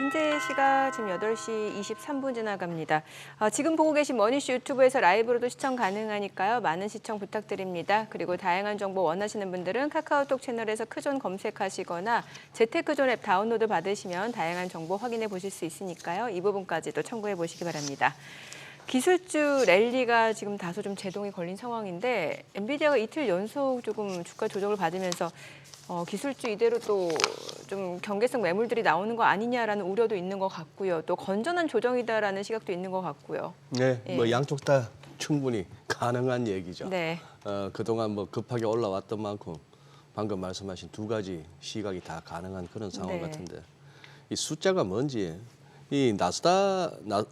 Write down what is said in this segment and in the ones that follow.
현재 시각 지금 8시 23분 지나갑니다. 지금 보고 계신 머니쇼 유튜브에서 라이브로도 시청 가능하니까요. 많은 시청 부탁드립니다. 그리고 다양한 정보 원하시는 분들은 카카오톡 채널에서 크존 검색하시거나 재테크존 앱 다운로드 받으시면 다양한 정보 확인해 보실 수 있으니까요. 이 부분까지도 참고해 보시기 바랍니다. 기술주 랠리가 지금 다소 좀 제동이 걸린 상황인데 엔비디아가 이틀 연속 조금 주가 조정을 받으면서 기술주 이대로 또 좀 경계성 매물들이 나오는 거 아니냐라는 우려도 있는 것 같고요. 또 건전한 조정이다라는 시각도 있는 것 같고요. 네, 예. 뭐 양쪽 다 충분히 가능한 얘기죠. 네. 그동안 뭐 급하게 올라왔던 만큼 방금 말씀하신 두 가지 시각이 다 가능한 그런 상황 네. 같은데 이 숫자가 뭔지 이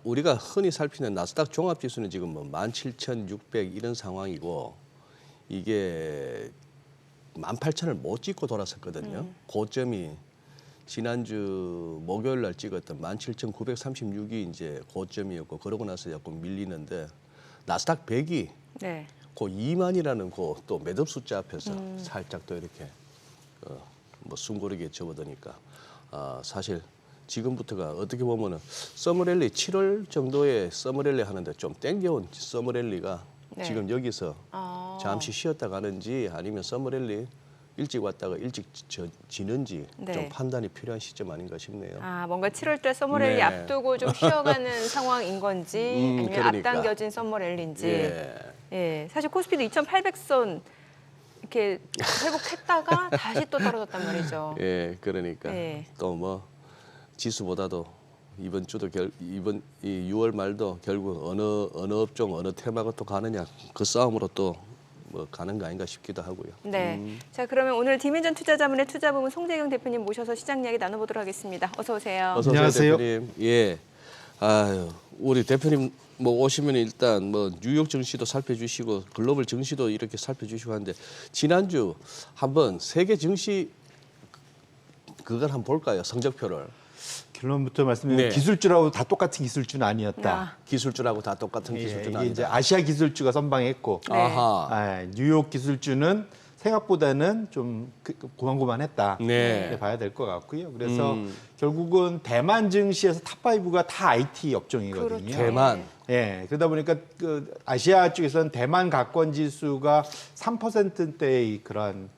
우리가 흔히 살피는 나스닥 종합지수는 지금 뭐 17,600 이런 상황이고 이게 18,000을 못 찍고 돌았었거든요. 고점이 지난주 목요일 날 찍었던 17,936이 이제 고점이었고 그러고 나서 조금 밀리는데 나스닥 100이 네. 그 2만이라는 그 또 매듭 숫자 앞에서 살짝 또 이렇게 뭐 숨고르게 접어드니까 사실 지금부터가 어떻게 보면은 서머랠리 7월 정도에 서머랠리 하는데 좀 땡겨온 서머랠리가 네. 지금 여기서 잠시 쉬었다 가는지 아니면 서머랠리 일찍 왔다가 일찍 지는지 네. 좀 판단이 필요한 시점 아닌가 싶네요. 뭔가 7월달 서머랠리 네. 앞두고 좀 쉬어가는 상황인 건지 아니면 그러니까. 앞당겨진 서머랠리인지. 예. 예, 사실 코스피도 2,800선 이렇게 회복했다가 다시 또 떨어졌단 말이죠. 예, 그러니까 네. 또 뭐 지수보다도 이번 주도 이번 이 6월 말도 결국 어느 업종 어느 테마가 또 가느냐 그 싸움으로 또 뭐 가는 거 아닌가 싶기도 하고요. 네. 자, 그러면 오늘 디멘전 투자자문의 투자부문 송재경 대표님 모셔서 시장 이야기 나눠보도록 하겠습니다. 어서 오세요. 어서 오세요, 안녕하세요. 대표님. 예. 아유, 우리 대표님 뭐 오시면 일단 뭐 뉴욕 증시도 살펴주시고 글로벌 증시도 이렇게 살펴주시고 하는데 지난주 한번 세계 증시 그걸 한번 볼까요? 성적표를. 결론부터 말씀드리면 네. 기술주라고 다 똑같은 기술주는 아니었다. 기술주라고 다 똑같은 기술주는 이게 이제 아니다. 아시아 기술주가 선방했고 네. 아하. 뉴욕 기술주는 생각보다는 좀 고만고만했다. 네. 이렇게 봐야 될 것 같고요. 그래서 결국은 대만 증시에서 탑5가 다 IT 업종이거든요. 그렇죠. 대만. 예, 그러다 보니까 그 아시아 쪽에서는 대만 가권 지수가 3%대의 그런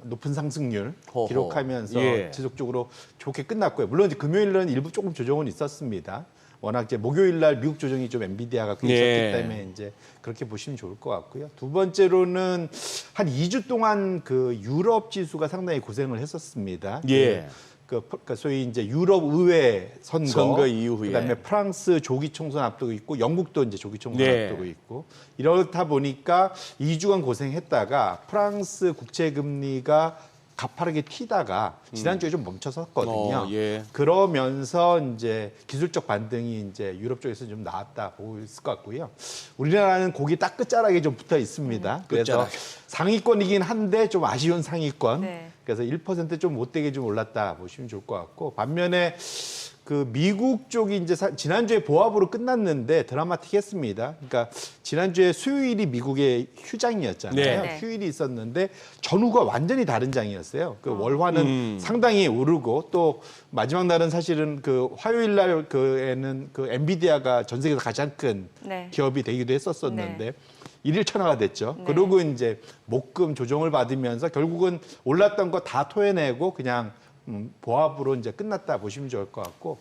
높은 상승률 호호. 기록하면서 예. 지속적으로 좋게 끝났고요. 물론 이제 금요일은 일부 조금 조정은 있었습니다. 워낙 이제 목요일 날 미국 조정이 좀 엔비디아가 있었기 예. 때문에 이제 그렇게 보시면 좋을 것 같고요. 두 번째로는 한 2주 동안 그 유럽 지수가 상당히 고생을 했었습니다. 예. 그러니까 소위 이제 유럽 의회 선거 이후에. 그다음에 프랑스 조기 총선 앞두고 있고 영국도 이제 조기 총선 네. 앞두고 있고 이렇다 보니까 2주간 고생했다가 프랑스 국채 금리가 가파르게 튀다가 지난주에 좀 멈춰섰거든요. 예. 그러면서 이제 기술적 반등이 이제 유럽 쪽에서 좀 나왔다 보고 있을 것 같고요. 우리나라는 고기 딱 끝자락에 좀 붙어 있습니다. 그래서 끝자락에. 상위권이긴 한데 좀 아쉬운 상위권. 네. 그래서 1% 좀 못되게 좀 올랐다 보시면 좋을 것 같고 반면에 그 미국 쪽이 이제 지난주에 보합으로 끝났는데 드라마틱했습니다. 그러니까 지난주에 수요일이 미국의 휴장이었잖아요. 네. 휴일이 있었는데 전후가 완전히 다른 장이었어요. 그 월화는 상당히 오르고 또 마지막 날은 사실은 그 화요일 날 그에는 그 엔비디아가 전 세계에서 가장 큰 네. 기업이 되기도 했었었는데 네. 일일천하가 됐죠. 네. 그리고 이제 목금 조정을 받으면서 결국은 올랐던 거 다 토해내고 그냥 보합으로 이제 끝났다 보시면 좋을 것 같고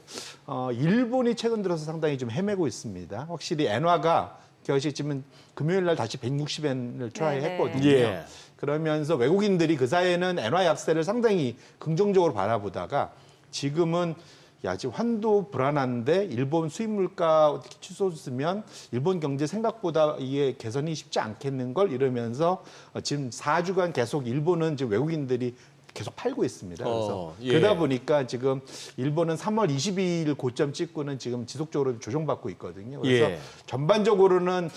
일본이 최근 들어서 상당히 좀 헤매고 있습니다. 확실히 엔화가 기억하시겠지만 금요일 날 다시 160엔을 트라이했거든요. 네. 예. 그러면서 외국인들이 그 사이에는 엔화 약세를 상당히 긍정적으로 바라보다가 지금은 야, 지금 환도 불안한데 일본 수입 물가 어떻게 취소했으면 일본 경제 생각보다 이게 개선이 쉽지 않겠는 걸 이러면서 지금 4주간 계속 일본은 지금 외국인들이 계속 팔고 있습니다. 그래서 예. 그러다 보니까 지금 일본은 3월 22일 고점 찍고는 지금 지속적으로 조정받고 있거든요. 그래서 예. 전반적으로는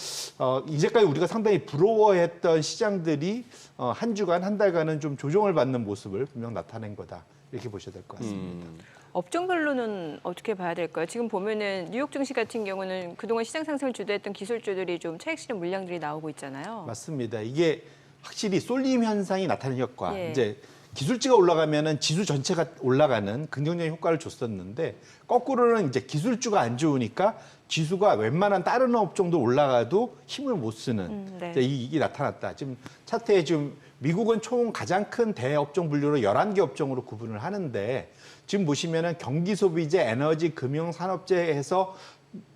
이제까지 우리가 상당히 부러워했던 시장들이 한 주간 한 달간은 좀 조정을 받는 모습을 분명 나타낸 거다. 이렇게 보셔야 될 것 같습니다. 업종별로는 어떻게 봐야 될까요? 지금 보면은 뉴욕 증시 같은 경우는 그동안 시장 상승을 주도했던 기술주들이 좀 차익 실현 물량들이 나오고 있잖아요. 맞습니다. 이게 확실히 쏠림 현상이 나타나는 효과. 예. 이제 기술주가 올라가면은 지수 전체가 올라가는 긍정적인 효과를 줬었는데 거꾸로는 이제 기술주가 안 좋으니까 지수가 웬만한 다른 업종도 올라가도 힘을 못 쓰는 네. 이제 이게 나타났다. 지금 차트에 지금 미국은 총 가장 큰 대업종 분류로 11개 업종으로 구분을 하는데 지금 보시면은 경기 소비재, 에너지, 금융, 산업재 해서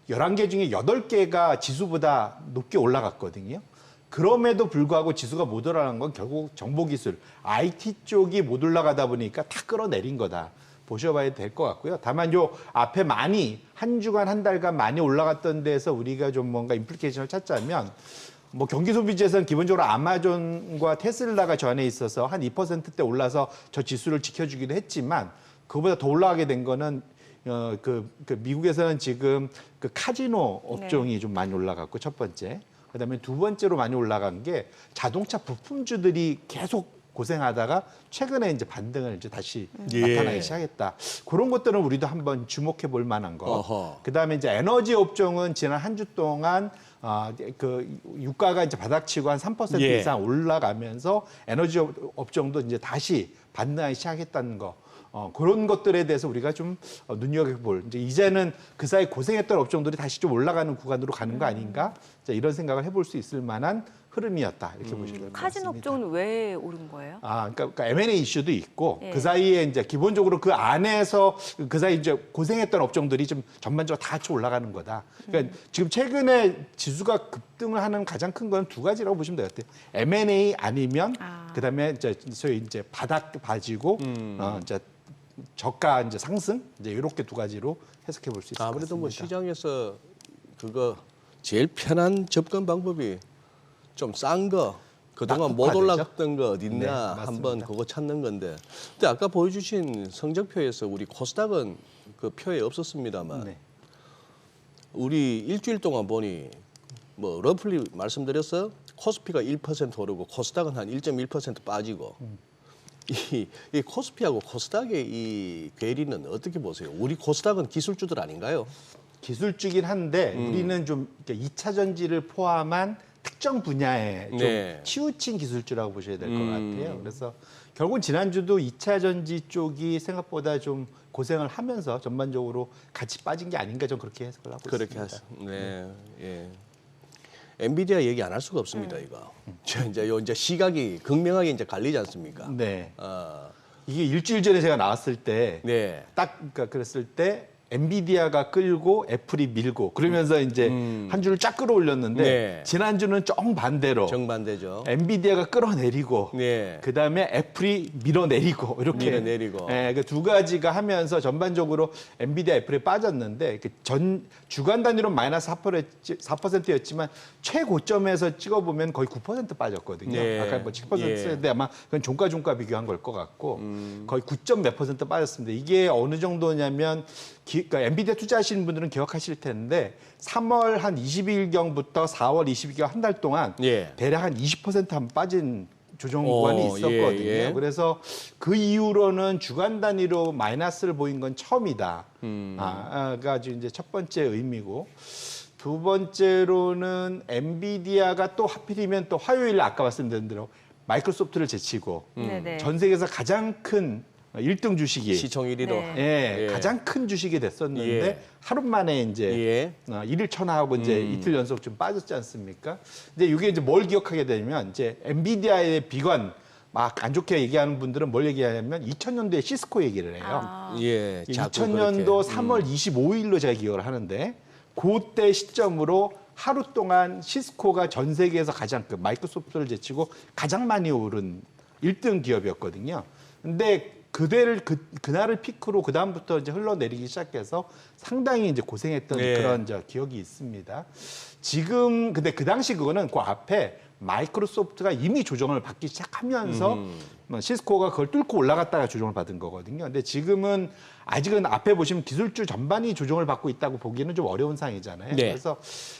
11개 중에 8개가 지수보다 높게 올라갔거든요. 그럼에도 불구하고 지수가 못 올라간 건 결국 정보기술, IT 쪽이 못 올라가다 보니까 다 끌어내린 거다. 보셔봐야 될 것 같고요. 다만 요 앞에 많이 한 주간 한 달간 많이 올라갔던 데에서 우리가 좀 뭔가 임플리케이션을 찾자면 뭐 경기 소비재에서는 기본적으로 아마존과 테슬라가 저 안에 있어서 한 2%대 올라서 저 지수를 지켜주기도 했지만 그거보다 더 올라가게 된 거는 그 미국에서는 지금 그 카지노 업종이 좀 많이 올라갔고 첫 번째. 그다음에 두 번째로 많이 올라간 게 자동차 부품주들이 계속 고생하다가 최근에 이제 반등을 이제 다시 나타나기 시작했다. 그런 것들은 우리도 한번 주목해 볼 만한 거. 어허. 그다음에 이제 에너지 업종은 지난 한 주 동안 그 유가가 이제 바닥치고 한 3% 예. 이상 올라가면서 에너지 업종도 이제 다시 반등하기 시작했다는 거. 그런 것들에 대해서 우리가 좀 눈여겨볼. 이제는 그 사이 고생했던 업종들이 다시 좀 올라가는 구간으로 가는 거 아닌가? 자, 이런 생각을 해볼 수 있을 만한 흐름이었다. 이렇게 보시면 됩니다. 카지노 업종은 왜 오른 거예요? 그러니까 M&A 이슈도 있고 예. 그 사이에 이제 기본적으로 그 안에서 그 사이 이제 고생했던 업종들이 좀 전반적으로 다 같이 올라가는 거다. 그러니까 지금 최근에 지수가 급등을 하는 가장 큰 건 두 가지라고 보시면 될 것 같아요. M&A 아니면 그다음에 이제 소위 이제 바닥 봐지고 이제 저가 이제 상승 이제 이렇게 두 가지로 해석해 볼 수 있을 것 같습니다. 아무래도 뭐 시장에서 그거 제일 편한 접근 방법이 좀 싼 거, 그동안 못 낙폭화되죠? 올랐던 거 어디 네, 있나 맞습니다. 한번 그거 찾는 건데. 근데 아까 보여주신 성적표에서 우리 코스닥은 그 표에 없었습니다만 네. 우리 일주일 동안 보니 뭐 러플리 말씀드렸어 코스피가 1% 오르고 코스닥은 한 1.1% 빠지고 이 코스피하고 코스닥의 이 괴리는 어떻게 보세요? 우리 코스닥은 기술주들 아닌가요? 기술주긴 한데 우리는 좀 2차 전지를 포함한 특정 분야에 좀 네. 치우친 기술주라고 보셔야 될 것 같아요. 그래서 결국 지난주도 2차 전지 쪽이 생각보다 좀 고생을 하면서 전반적으로 같이 빠진 게 아닌가 좀 그렇게 해석을 하고 그렇게 있습니다. 네, 예. 엔비디아 얘기 안 할 수가 없습니다, 이거. 이제 시각이 극명하게 이제 갈리지 않습니까? 네. 어, 이게 일주일 전에 제가 나왔을 때 네. 딱 그러니까 그랬을 때 엔비디아가 끌고 애플이 밀고 그러면서 이제 한 주를 쫙 끌어올렸는데 네. 지난주는 정 반대로 정반대죠. 엔비디아가 끌어내리고 네. 그다음에 애플이 밀어내리고 이렇게 밀어내리고. 그 두 가지가 하면서 전반적으로 엔비디아 애플이 빠졌는데 전 주간 단위로 마이너스 4%였지만 최고점에서 찍어보면 거의 9% 빠졌거든요. 네. 아까 뭐 7%였는데 아마 그건 종가 비교한 걸 것 같고 거의 9점 몇 % 빠졌습니다. 이게 어느 정도냐면 그러니까 엔비디아 투자하시는 분들은 기억하실 텐데 3월 한 20일경부터 4월 20일경 한 달 동안 예. 대략 한 20% 한 빠진 조정 구간이 있었거든요. 예, 예. 그래서 그 이후로는 주간 단위로 마이너스를 보인 건 처음이다. 가 이제 첫 번째 의미고 두 번째로는 엔비디아가 또 하필이면 또 화요일 아까 말씀드린 대로 마이크로소프트를 제치고 네네. 전 세계에서 가장 큰 1등 주식이 시총 1위로. 네. 예, 가장 큰 주식이 됐었는데 예. 하루 만에 이제 예. 일일 천하하고 이제 이틀 연속 좀 빠졌지 않습니까? 근데 이게 이제 뭘 기억하게 되면 이제 엔비디아의 비관 막 안 좋게 얘기하는 분들은 뭘 얘기하냐면 2000년도에 시스코 얘기를 해요. 예. 자꾸 2000년도 그렇게. 3월 25일로 제가 기억을 하는데 그때 시점으로 하루 동안 시스코가 전 세계에서 가장 마이크로소프트를 제치고 가장 많이 오른 1등 기업이었거든요. 근데 그날을 피크로 그 다음부터 이제 흘러내리기 시작해서 상당히 이제 고생했던 예. 그런 기억이 있습니다. 지금 근데 그 당시 그거는 그 앞에 마이크로소프트가 이미 조정을 받기 시작하면서 시스코가 그걸 뚫고 올라갔다가 조정을 받은 거거든요. 근데 지금은 아직은 앞에 보시면 기술주 전반이 조정을 받고 있다고 보기에는 좀 어려운 상황이잖아요. 네. 그래서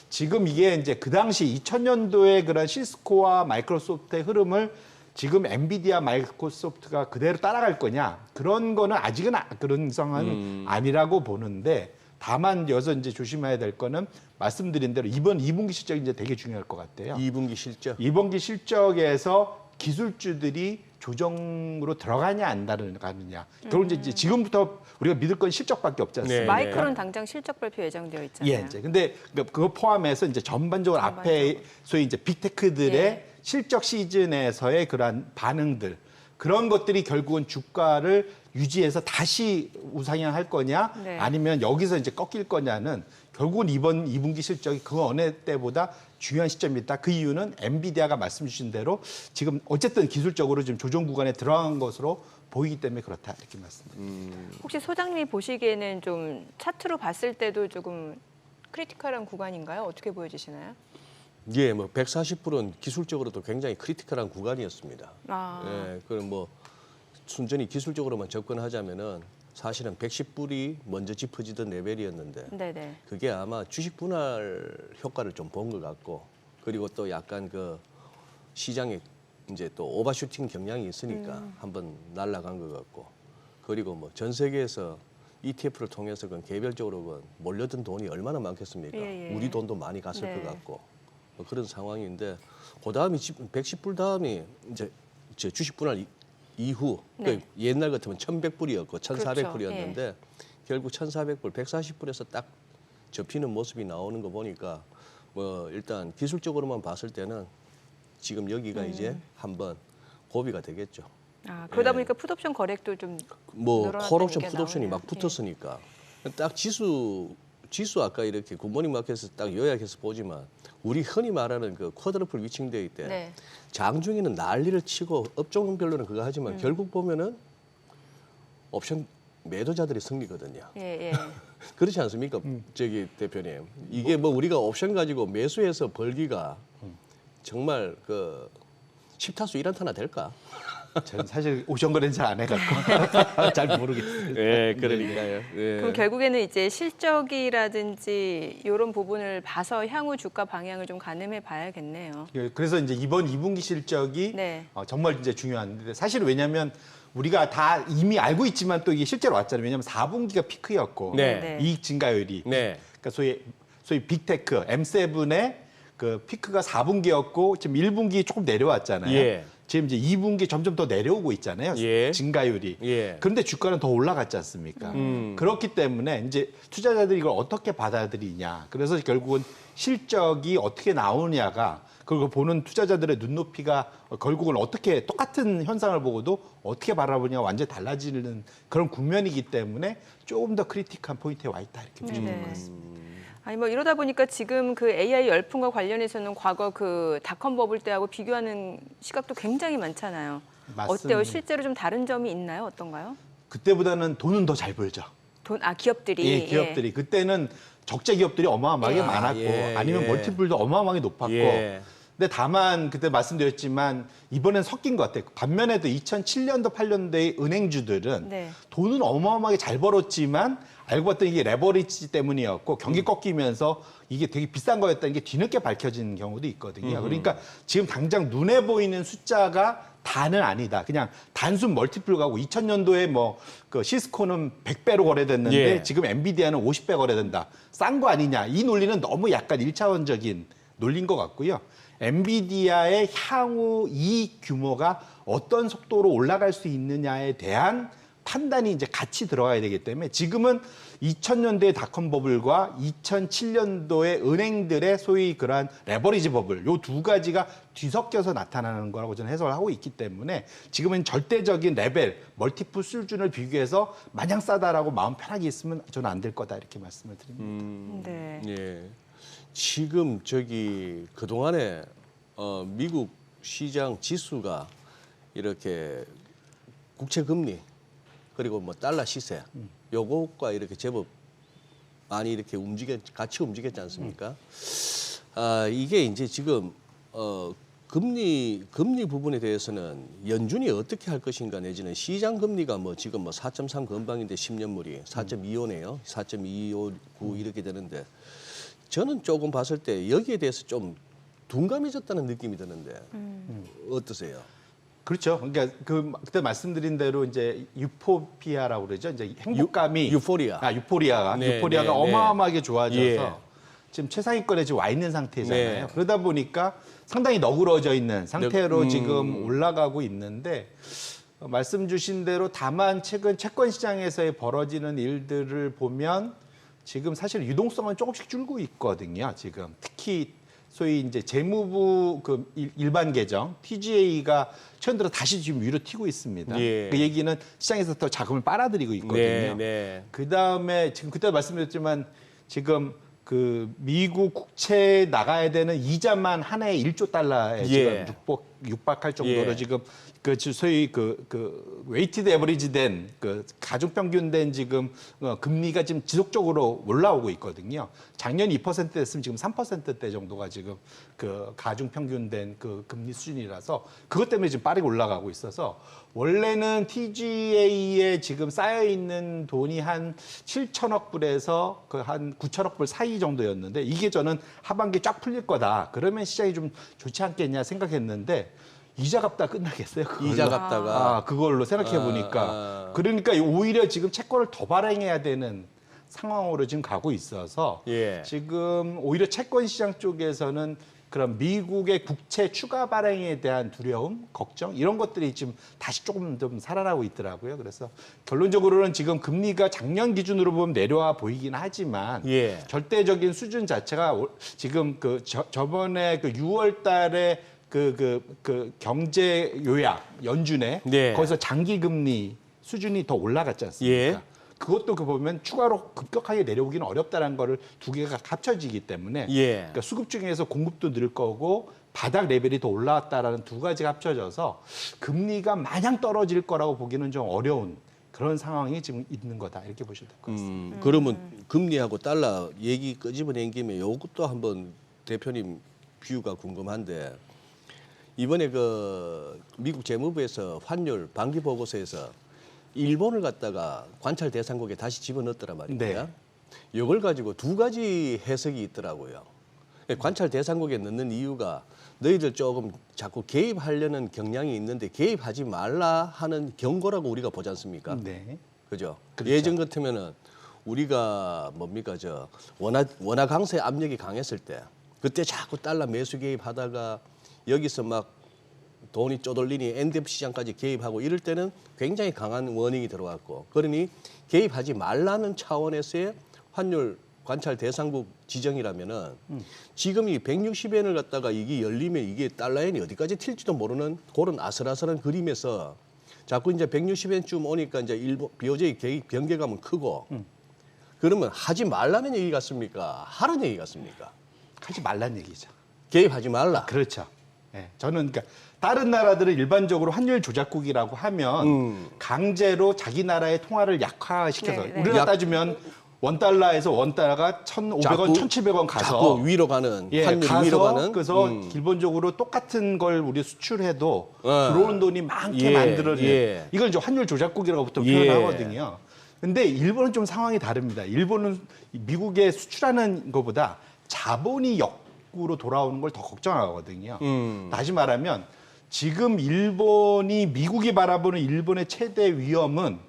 지금 이게 이제 그 당시 2000년도에 그런 시스코와 마이크로소프트의 흐름을 지금 엔비디아, 마이크로소프트가 그대로 따라갈 거냐 그런 거는 아직은 그런 상황은 아니라고 보는데 다만 여기서 이제 조심해야 될 거는 말씀드린 대로 이번 2분기 실적이 이제 되게 중요할 것 같아요. 2분기 실적. 2분기 실적에서 기술주들이 조정으로 들어가냐 안 들어가느냐. 결국 이제 지금부터 우리가 믿을 건 실적밖에 없지 않습니까? 네. 마이크론 당장 실적 발표 예정되어 있잖아요. 예, 이제 근데 그거 포함해서 이제 전반적으로 앞에 소위 이제 빅테크들의 예. 실적 시즌에서의 그러한 반응들 그런 것들이 결국은 주가를 유지해서 다시 우상향할 거냐 네. 아니면 여기서 이제 꺾일 거냐는 결국은 이번 2분기 실적이 그 어느 때보다 중요한 시점이다. 그 이유는 엔비디아가 말씀 주신 대로 지금 어쨌든 기술적으로 지금 조정 구간에 들어간 것으로 보이기 때문에 그렇다 이렇게 말씀드립니다. 혹시 소장님이 보시기에는 좀 차트로 봤을 때도 조금 크리티컬한 구간인가요? 어떻게 보여지시나요? 예, 뭐 140불은 기술적으로도 굉장히 크리티컬한 구간이었습니다. 아, 예, 그럼 뭐 순전히 기술적으로만 접근하자면은 사실은 110불이 먼저 짚어지던 레벨이었는데 네네. 그게 아마 주식 분할 효과를 좀 본 것 같고 그리고 또 약간 그 시장에 이제 또 오버슈팅 경향이 있으니까 한번 날아간 것 같고 그리고 뭐 전 세계에서 ETF를 통해서 그 개별적으로 그 몰려든 돈이 얼마나 많겠습니까? 예, 예. 우리 돈도 많이 갔을 네. 것 같고 뭐 그런 상황인데 그 다음이 110불 다음이 이제 주식 분할 이후 네. 그 옛날 같으면 1,100불이었고 그렇죠. 1,400불이었는데 결국 1,400불, 140불에서 딱 접히는 모습이 나오는 거 보니까 뭐 일단 기술적으로만 봤을 때는 지금 여기가 이제 한번 고비가 되겠죠. 아, 그러다 예. 보니까 풋옵션 거래도 좀 뭐 늘어났다는 콜옵션, 얘기가 풋옵션이 나오네요. 막 붙었으니까 딱 지수 아까 이렇게 굿모닝 마켓에서 딱 요약해서 보지만 우리 흔히 말하는 그 쿼드러플 위칭데이 때 네. 장중에는 난리를 치고 업종별로는 그거 하지만 결국 보면은 옵션 매도자들이 승리거든요. 예, 예. 그렇지 않습니까? 저기 대표님. 이게 뭐 우리가 옵션 가지고 매수해서 벌기가 정말 그 10타수 1안타나 될까? 저는 사실 오션 거래는 잘 안 해갖고 잘 모르겠어요. 예, 그러니까요. 예. 그럼 결국에는 이제 실적이라든지 이런 부분을 봐서 향후 주가 방향을 좀 가늠해 봐야겠네요. 그래서 이제 이번 2분기 실적이 네. 정말 이제 중요한데 사실 왜냐하면 우리가 다 이미 알고 있지만 또 이게 실제로 왔잖아요. 왜냐하면 4분기가 피크였고 네. 네. 이익 증가율이 네. 그러니까 소위 빅테크 M7의 그 피크가 4분기였고 지금 1분기 조금 내려왔잖아요. 예. 지금 이제 2분기 점점 더 내려오고 있잖아요. 예. 증가율이. 예. 그런데 주가는 더 올라갔지 않습니까? 그렇기 때문에 이제 투자자들이 이걸 어떻게 받아들이냐. 그래서 결국은 실적이 어떻게 나오냐가 그걸 보는 투자자들의 눈높이가 결국은 어떻게 똑같은 현상을 보고도 어떻게 바라보냐 완전히 달라지는 그런 국면이기 때문에 조금 더 크리티컬한 포인트에 와 있다 이렇게 보시면 될 것 같습니다. 아니 뭐 이러다 보니까 지금 그 AI 열풍과 관련해서는 과거 그 닷컴 버블 때하고 비교하는 시각도 굉장히 많잖아요. 맞습니다. 어때요? 실제로 좀 다른 점이 있나요? 어떤가요? 그때보다는 돈은 더 잘 벌죠. 기업들이. 예, 기업들이 그때는 적재 기업들이 어마어마하게 예. 많았고 예, 아니면 예. 멀티플도 어마어마하게 높았고 예. 근데 다만 그때 말씀드렸지만 이번엔 섞인 것 같아요. 반면에도 2007년도 8년도의 은행주들은 네. 돈은 어마어마하게 잘 벌었지만 알고 봤더니 이게 레버리지 때문이었고 경기 꺾이면서 이게 되게 비싼 거였다는 게 뒤늦게 밝혀진 경우도 있거든요. 그러니까 지금 당장 눈에 보이는 숫자가 다는 아니다. 그냥 단순 멀티플 가고 2000년도에 뭐 그 시스코는 100배로 거래됐는데 예. 지금 엔비디아는 50배 거래된다. 싼 거 아니냐. 이 논리는 너무 약간 1차원적인 논리인 것 같고요. 엔비디아의 향후 이익 규모가 어떤 속도로 올라갈 수 있느냐에 대한 판단이 이제 같이 들어가야 되기 때문에 지금은 2000년대의 닷컴 버블과 2007년도의 은행들의 소위 그러한 레버리지 버블 요 두 가지가 뒤섞여서 나타나는 거라고 저는 해석을 하고 있기 때문에 지금은 절대적인 레벨 멀티플 수준을 비교해서 마냥 싸다라고 마음 편하게 있으면 저는 안 될 거다 이렇게 말씀을 드립니다. 네. 예. 지금 저기 그동안에 미국 시장 지수가 이렇게 국채 금리 그리고 뭐 달러 시세 요것과 이렇게 제법 많이 이렇게 같이 움직였지 않습니까? 아, 이게 이제 지금 금리 부분에 대해서는 연준이 어떻게 할 것인가 내지는 시장 금리가 뭐 지금 뭐 4.3 건방인데 10년물이 4.25네요. 4.259 이렇게 되는데 저는 조금 봤을 때 여기에 대해서 좀 둔감해졌다는 느낌이 드는데 어떠세요? 그렇죠. 그러니까 그때 말씀드린 대로 이제 유포피아라고 그러죠. 이제 행복감이 유포리아. 유포리아가 네, 유포리아가 네, 네. 어마어마하게 좋아져서 예. 지금 최상위권에 지금 와 있는 상태잖아요. 네. 그러다 보니까 상당히 너그러져 있는 상태로 네. 지금 올라가고 있는데 말씀 주신 대로 다만 최근 채권 시장에서의 벌어지는 일들을 보면 지금 사실 유동성은 조금씩 줄고 있거든요. 지금 특히 소위 이제 재무부 그 일반 계정 TGA가 최근 들어 다시 지금 위로 튀고 있습니다. 예. 그 얘기는 시장에서 더 자금을 빨아들이고 있거든요. 네, 네. 그 다음에 지금 그때 말씀드렸지만 지금 그 미국 국채에 나가야 되는 이자만 한 해에 1조 달러에 예. 지금 육박할 정도로 예. 지금 그 소위 그 웨이티드 에버리지 된 그 가중평균된 지금 금리가 지금 지속적으로 올라오고 있거든요. 작년 2%였으면 지금 3%대 정도가 지금 그 가중평균된 그 금리 수준이라서 그것 때문에 지금 빠르게 올라가고 있어서 원래는 TGA에 지금 쌓여 있는 돈이 한 7천억 불에서 그 한 9천억 불 사이 정도였는데 이게 저는 하반기 쫙 풀릴 거다. 그러면 시장이 좀 좋지 않겠냐 생각했는데 이자 갚다 끝나겠어요? 그걸로? 이자 갚다가 그걸로 생각해 보니까 그러니까 오히려 지금 채권을 더 발행해야 되는 상황으로 지금 가고 있어서 예. 지금 오히려 채권 시장 쪽에서는 그런 미국의 국채 추가 발행에 대한 두려움, 걱정 이런 것들이 지금 다시 조금 좀 살아나고 있더라고요. 그래서 결론적으로는 지금 금리가 작년 기준으로 보면 내려와 보이긴 하지만 예. 절대적인 수준 자체가 지금 저번에 그 6월 달에 그 경제 요약 연준에 네. 거기서 장기 금리 수준이 더 올라갔지 않습니까? 예. 그것도 그 보면 추가로 급격하게 내려오기는 어렵다는 거를 두 개가 합쳐지기 때문에 예. 그러니까 수급 중에서 공급도 늘 거고 바닥 레벨이 더 올라왔다라는 두 가지가 합쳐져서 금리가 마냥 떨어질 거라고 보기는 좀 어려운 그런 상황이 지금 있는 거다 이렇게 보셔도 될 것 같습니다. 그러면 금리하고 달러 얘기 끄집어낸 김에 요것도 한번 대표님 뷰가 궁금한데 이번에 그 미국 재무부에서 환율 반기 보고서에서 일본을 갖다가 관찰 대상국에 다시 집어넣었더란 말입니다. 네. 이걸 가지고 두 가지 해석이 있더라고요. 관찰 대상국에 넣는 이유가 너희들 조금 자꾸 개입하려는 경향이 있는데 개입하지 말라 하는 경고라고 우리가 보지 않습니까? 네. 그죠? 그렇죠. 예전 같으면은 우리가 뭡니까 원화 강세 압력이 강했을 때 그때 자꾸 달러 매수 개입하다가 여기서 막 돈이 쪼돌리니 엔데프 시장까지 개입하고 이럴 때는 굉장히 강한 워닝이 들어왔고 그러니 개입하지 말라는 차원에서의 환율 관찰 대상국 지정이라면은 지금 이 160엔을 갖다가 이게 열리면 이게 달러엔이 어디까지 튈지도 모르는 그런 아슬아슬한 그림에서 자꾸 이제 160엔쯤 오니까 이제 일본 BOJ 개입 경계감은 크고 그러면 하지 말라는 얘기 같습니까? 하라는 얘기 같습니까? 하지 말란 얘기죠. 개입하지 말라. 그렇죠. 네, 저는 그러니까 다른 나라들은 일반적으로 환율 조작국이라고 하면 강제로 자기 나라의 통화를 약화시켜서 네, 네. 우리가 따지면 원달러에서 원달러가 1,500원, 자꾸 1,700원 가서 자꾸 위로 가는 예, 환율이 가서 위로 가는 그래서 기본적으로 똑같은 걸 우리 수출해도 들어오는 돈이 많게 예, 만들어내는 예. 이걸 이제 환율 조작국이라고 보통 예. 표현하거든요. 근데 일본은 좀 상황이 다릅니다. 일본은 미국에 수출하는 것보다 자본이 역으로 돌아오는 걸 더 걱정하거든요. 다시 말하면 지금 일본이 미국이 바라보는 일본의 최대 위험은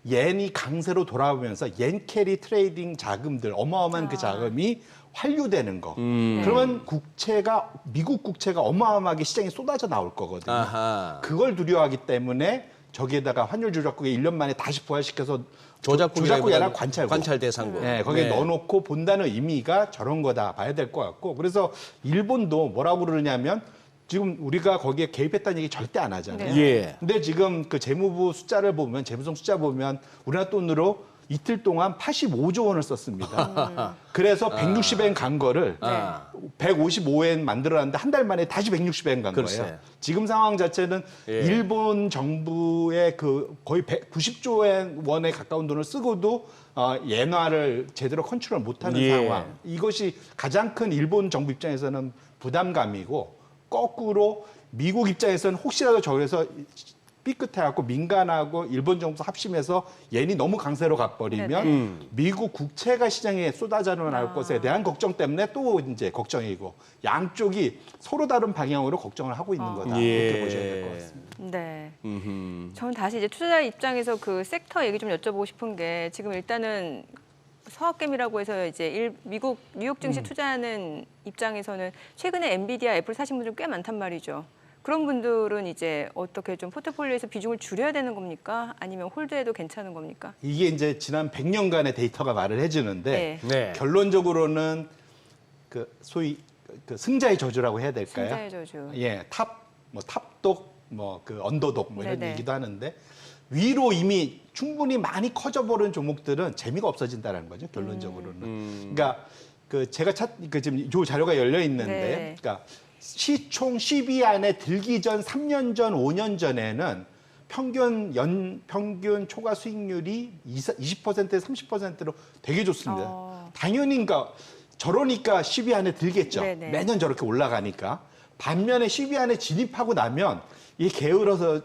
옌이 강세로 돌아오면서 옌 캐리 트레이딩 자금들 어마어마한 그 자금이 환류되는 거. 그러면 미국 국채가 어마어마하게 시장에 쏟아져 나올 거거든요. 아하. 그걸 두려워하기 때문에 저기에다가 환율 조작국에 1년 만에 다시 부활시켜서 조작국이 아니라 관찰국. 관찰 대상국. 네, 거기에 넣어놓고 본다는 의미가 저런 거다 봐야 될 것 같고 그래서 일본도 뭐라고 그러냐면 지금 우리가 거기에 개입했다는 얘기 절대 안 하잖아요. 네. 예. 근데 지금 그 재무부 숫자를 보면 재무성 숫자 보면 우리나라 돈으로 이틀 동안 85조 원을 썼습니다. 그래서 160엔 간 거를 155엔 만들어놨는데 한 달 만에 다시 160엔 간 글쎄. 거예요. 지금 상황 자체는 예. 일본 정부의 그 거의 190조 원에 가까운 돈을 쓰고도 엔화를 제대로 컨트롤 못하는 예. 상황. 이것이 가장 큰 일본 정부 입장에서는 부담감이고 거꾸로 미국 입장에서는 혹시라도 저기서 삐끗해갖고 민간하고 일본 정부 합심해서 옌이 너무 강세로 가버리면 미국 국채가 시장에 쏟아져 나올 것에 대한 걱정 때문에 또 이제 걱정이고 양쪽이 서로 다른 방향으로 걱정을 하고 있는 거다 이렇게 보셔야 될 것 같습니다. 네. 저는 다시 이제 투자자 입장에서 그 섹터 얘기 좀 여쭤보고 싶은 게 지금 일단은 서학개미라고 해서 이제 미국 뉴욕 증시 투자하는 입장에서는 최근에 엔비디아, 애플 사신 분들 꽤 많단 말이죠. 그런 분들은 이제 어떻게 좀 포트폴리오에서 비중을 줄여야 되는 겁니까? 아니면 홀드해도 괜찮은 겁니까? 이게 이제 지난 100년간의 데이터가 말을 해주는데 네. 네. 결론적으로는 그 소위 그 승자의 저주라고 해야 될까요? 승자의 저주. 예, 탑독, 그 언더독 뭐 이런 네네. 얘기도 하는데 위로 이미 충분히 많이 커져버린 종목들은 재미가 없어진다는 거죠 결론적으로는. 그러니까 그 제가 지금 요 자료가 열려 있는데, 네. 그러니까 시총 10위 안에 들기 전 3년 전, 5년 전에는 평균 초과 수익률이 20%에서 30%로 되게 좋습니다. 당연히 그러니까 저러니까 10위 안에 들겠죠. 네네. 매년 저렇게 올라가니까. 반면에 10위 안에 진입하고 나면 이게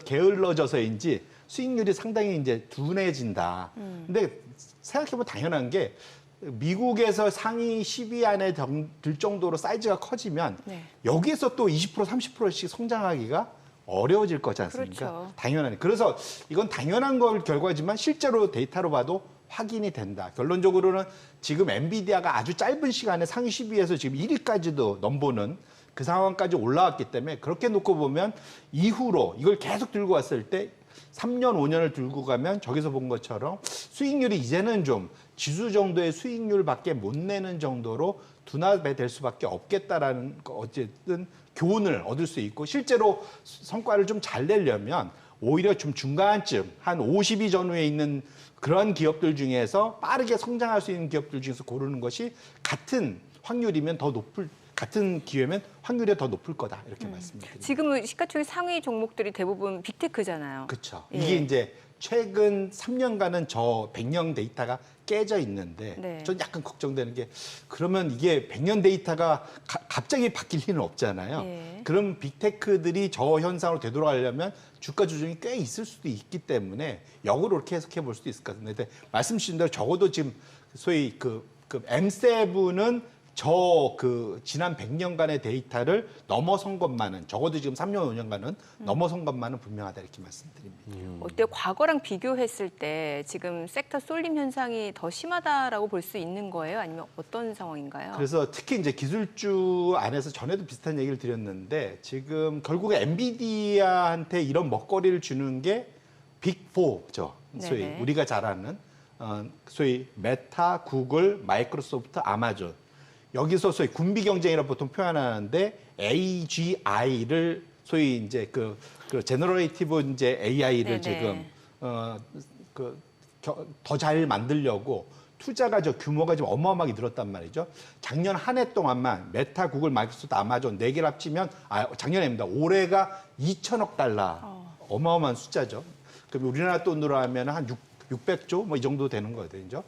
게을러져서인지 수익률이 상당히 이제 둔해진다. 근데 생각해보면 당연한 게 미국에서 상위 10위 안에 들 정도로 사이즈가 커지면 네. 여기에서 또 20% 30%씩 성장하기가 어려워질 거지 않습니까? 그렇죠. 당연하네. 그래서 이건 당연한 걸 결과지만 실제로 데이터로 봐도 확인이 된다. 결론적으로는 지금 엔비디아가 아주 짧은 시간에 상위 10위에서 지금 1위까지도 넘보는 그 상황까지 올라왔기 때문에 그렇게 놓고 보면 이후로 이걸 계속 들고 왔을 때 3년, 5년을 들고 가면 저기서 본 것처럼 수익률이 이제는 좀 지수 정도의 수익률밖에 못 내는 정도로 둔화될 수밖에 없겠다라는 어쨌든 교훈을 얻을 수 있고 실제로 성과를 좀 잘 내려면 오히려 좀 중간쯤 한 50위 전후에 있는 그런 기업들 중에서 빠르게 성장할 수 있는 기업들 중에서 고르는 것이 같은 확률이면 더 높을 같은 기회면 확률이 더 높을 거다 이렇게 말씀드립니다. 지금은 시가총액 상위 종목들이 대부분 빅테크잖아요. 그렇죠. 예. 이게 이제 최근 3년간은 저 100년 데이터가 깨져 있는데 네. 전 약간 걱정되는 게 그러면 이게 100년 데이터가 갑자기 바뀔 리는 없잖아요. 예. 그럼 빅테크들이 저 현상으로 되돌아가려면 주가 조정이 꽤 있을 수도 있기 때문에 역으로 이렇게 해석해 볼 수도 있을 것 같은데 말씀 주신 대로 적어도 지금 소위 그 M7은 지난 100년간의 데이터를 넘어선 것만은 적어도 지금 3년, 5년간은 넘어선 것만은 분명하다 이렇게 말씀드립니다. 어때요? 과거랑 비교했을 때 지금 섹터 쏠림 현상이 더 심하다라고 볼 수 있는 거예요? 아니면 어떤 상황인가요? 그래서 특히 이제 기술주 안에서 전에도 비슷한 얘기를 드렸는데 지금 결국에 엔비디아한테 이런 먹거리를 주는 게 빅4죠. 소위 네네. 우리가 잘 아는 소위 메타, 구글, 마이크로소프트, 아마존. 여기서 소위 군비 경쟁이라고 보통 표현하는데 AGI를 소위 이제 그 제너레이티브 이제 AI를 네네. 지금 더 잘 만들려고 투자가 규모가 좀 어마어마하게 늘었단 말이죠. 작년 한 해 동안만 메타, 구글, 마이크로소프트, 아마존 4개를 합치면 작년입니다. 올해가 2천억 달러. 어마어마한 숫자죠. 그럼 우리나라 돈으로 하면 한 600조 뭐 이 정도 되는 거거든요.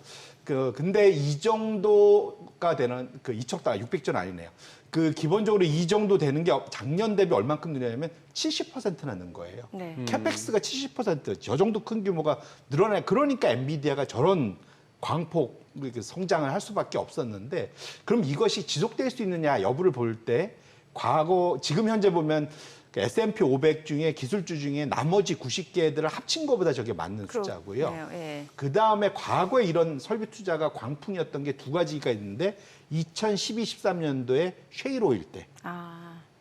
근데 이 정도가 되는 2천 달러, 600조는 아니네요. 기본적으로 이 정도 되는 게 작년 대비 얼만큼 늘냐면 70%나 는 거예요. 네. 캐펙스가 70%, 저 정도 큰 규모가 늘어나요. 그러니까 엔비디아가 저런 광폭 성장을 할 수밖에 없었는데 그럼 이것이 지속될 수 있느냐 여부를 볼 때 지금 현재 보면 S&P 500 중에 기술주 중에 나머지 90개들을 합친 것보다 저게 맞는 숫자고요. 예. 그 다음에 과거에 이런 설비 투자가 광풍이었던 게 두 가지가 있는데 2012, 13년도에 셰일 오일 때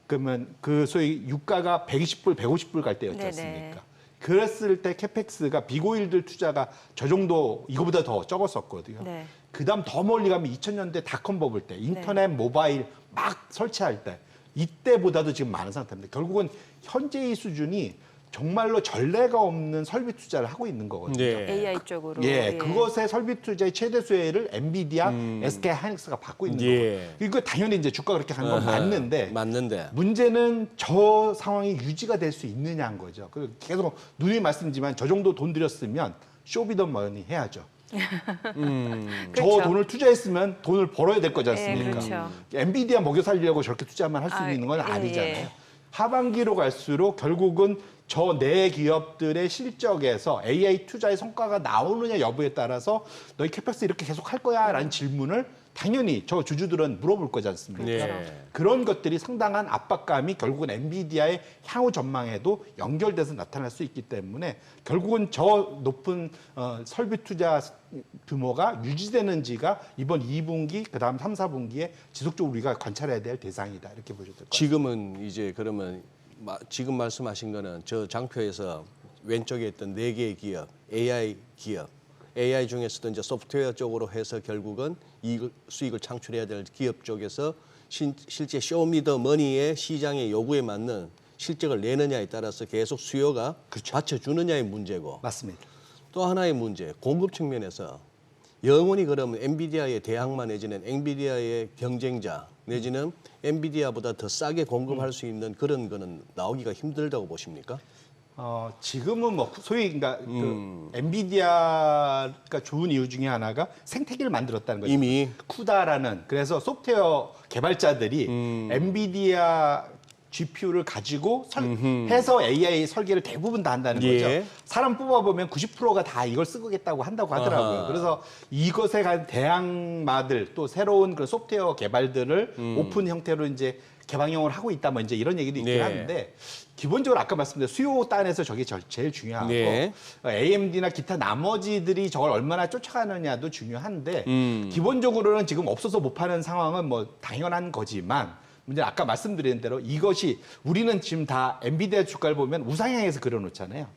그러면 소위 유가가 120불, 150불 갈 때였지 않습니까? 그랬을 때 캐펙스가 빅오일들 투자가 저 정도 이거보다 더 적었었거든요. 네. 그다음 더 멀리 가면 2000년대 닷컴 버블 때 인터넷 모바일 막 설치할 때 이때보다도 지금 많은 상태입니다. 결국은 현재의 수준이 정말로 전례가 없는 설비 투자를 하고 있는 거거든요. 네. AI 쪽으로. 예, 그것의 설비 투자의 최대 수혜를 엔비디아, SK 하이닉스가 받고 있는 거예요. 이거 당연히 이제 주가가 그렇게 가는 건 맞는데 문제는 저 상황이 유지가 될 수 있느냐인 거죠. 계속 누누이 말씀드리지만 저 정도 돈 들였으면 쇼비더머니 해야죠. 저 그렇죠. 돈을 투자했으면 돈을 벌어야 될 거지 않습니까? 그렇죠. 엔비디아 먹여 살리려고 저렇게 투자만 할 수 있는 건 아니잖아요. 하반기로 갈수록 결국은 저 네 기업들의 실적에서 AI 투자의 성과가 나오느냐 여부에 따라서 너희 캐펙스 이렇게 계속 할 거야? 라는 질문을 당연히 저 주주들은 물어볼 거지 않습니까? 네. 그런 것들이 상당한 압박감이 결국은 엔비디아의 향후 전망에도 연결돼서 나타날 수 있기 때문에 결국은 저 높은 설비 투자 규모가 유지되는지가 이번 2분기 그다음 3, 4분기에 지속적으로 우리가 관찰해야 될 대상이다. 이렇게 보셔도 될 것 같습니다. 지금은 이제 그러면 지금 말씀하신 거는 저 장표에서 왼쪽에 있던 네 개의 기업, AI 기업, AI 중에서도 이제 소프트웨어 쪽으로 해서 결국은 수익을 창출해야 될 기업 쪽에서 실제 쇼미더머니의 시장의 요구에 맞는 실적을 내느냐에 따라서 계속 수요가 받쳐주느냐의 문제고 맞습니다. 또 하나의 문제, 공급 측면에서 영원히 그러면 엔비디아의 대항마 내지는 엔비디아의 경쟁자 내지는 엔비디아보다 더 싸게 공급할 수 있는 그런 거는 나오기가 힘들다고 보십니까? 지금은 뭐 소위 그러니까 그 엔비디아가 좋은 이유 중에 하나가 생태계를 만들었다는 거죠. 이미 쿠다라는 그래서 소프트웨어 개발자들이 엔비디아 GPU를 가지고 해서 AI 설계를 대부분 다 한다는 거죠. 예. 사람 뽑아보면 90%가 다 이걸 쓰겠다고 한다고 하더라고요. 아하. 그래서 이것에 간 대항마들 또 새로운 그런 소프트웨어 개발들을 오픈 형태로 이제 개방형을 하고 있다 뭐 이제 이런 얘기도 있긴 네. 하는데 기본적으로 아까 말씀드린 수요 단에서 저게 제일 중요하고 네. AMD나 기타 나머지들이 저걸 얼마나 쫓아가느냐도 중요한데 기본적으로는 지금 없어서 못 파는 상황은 뭐 당연한 거지만 문제는 아까 말씀드린 대로 이것이 우리는 지금 다 엔비디아 주가를 보면 우상향해서 그려놓잖아요.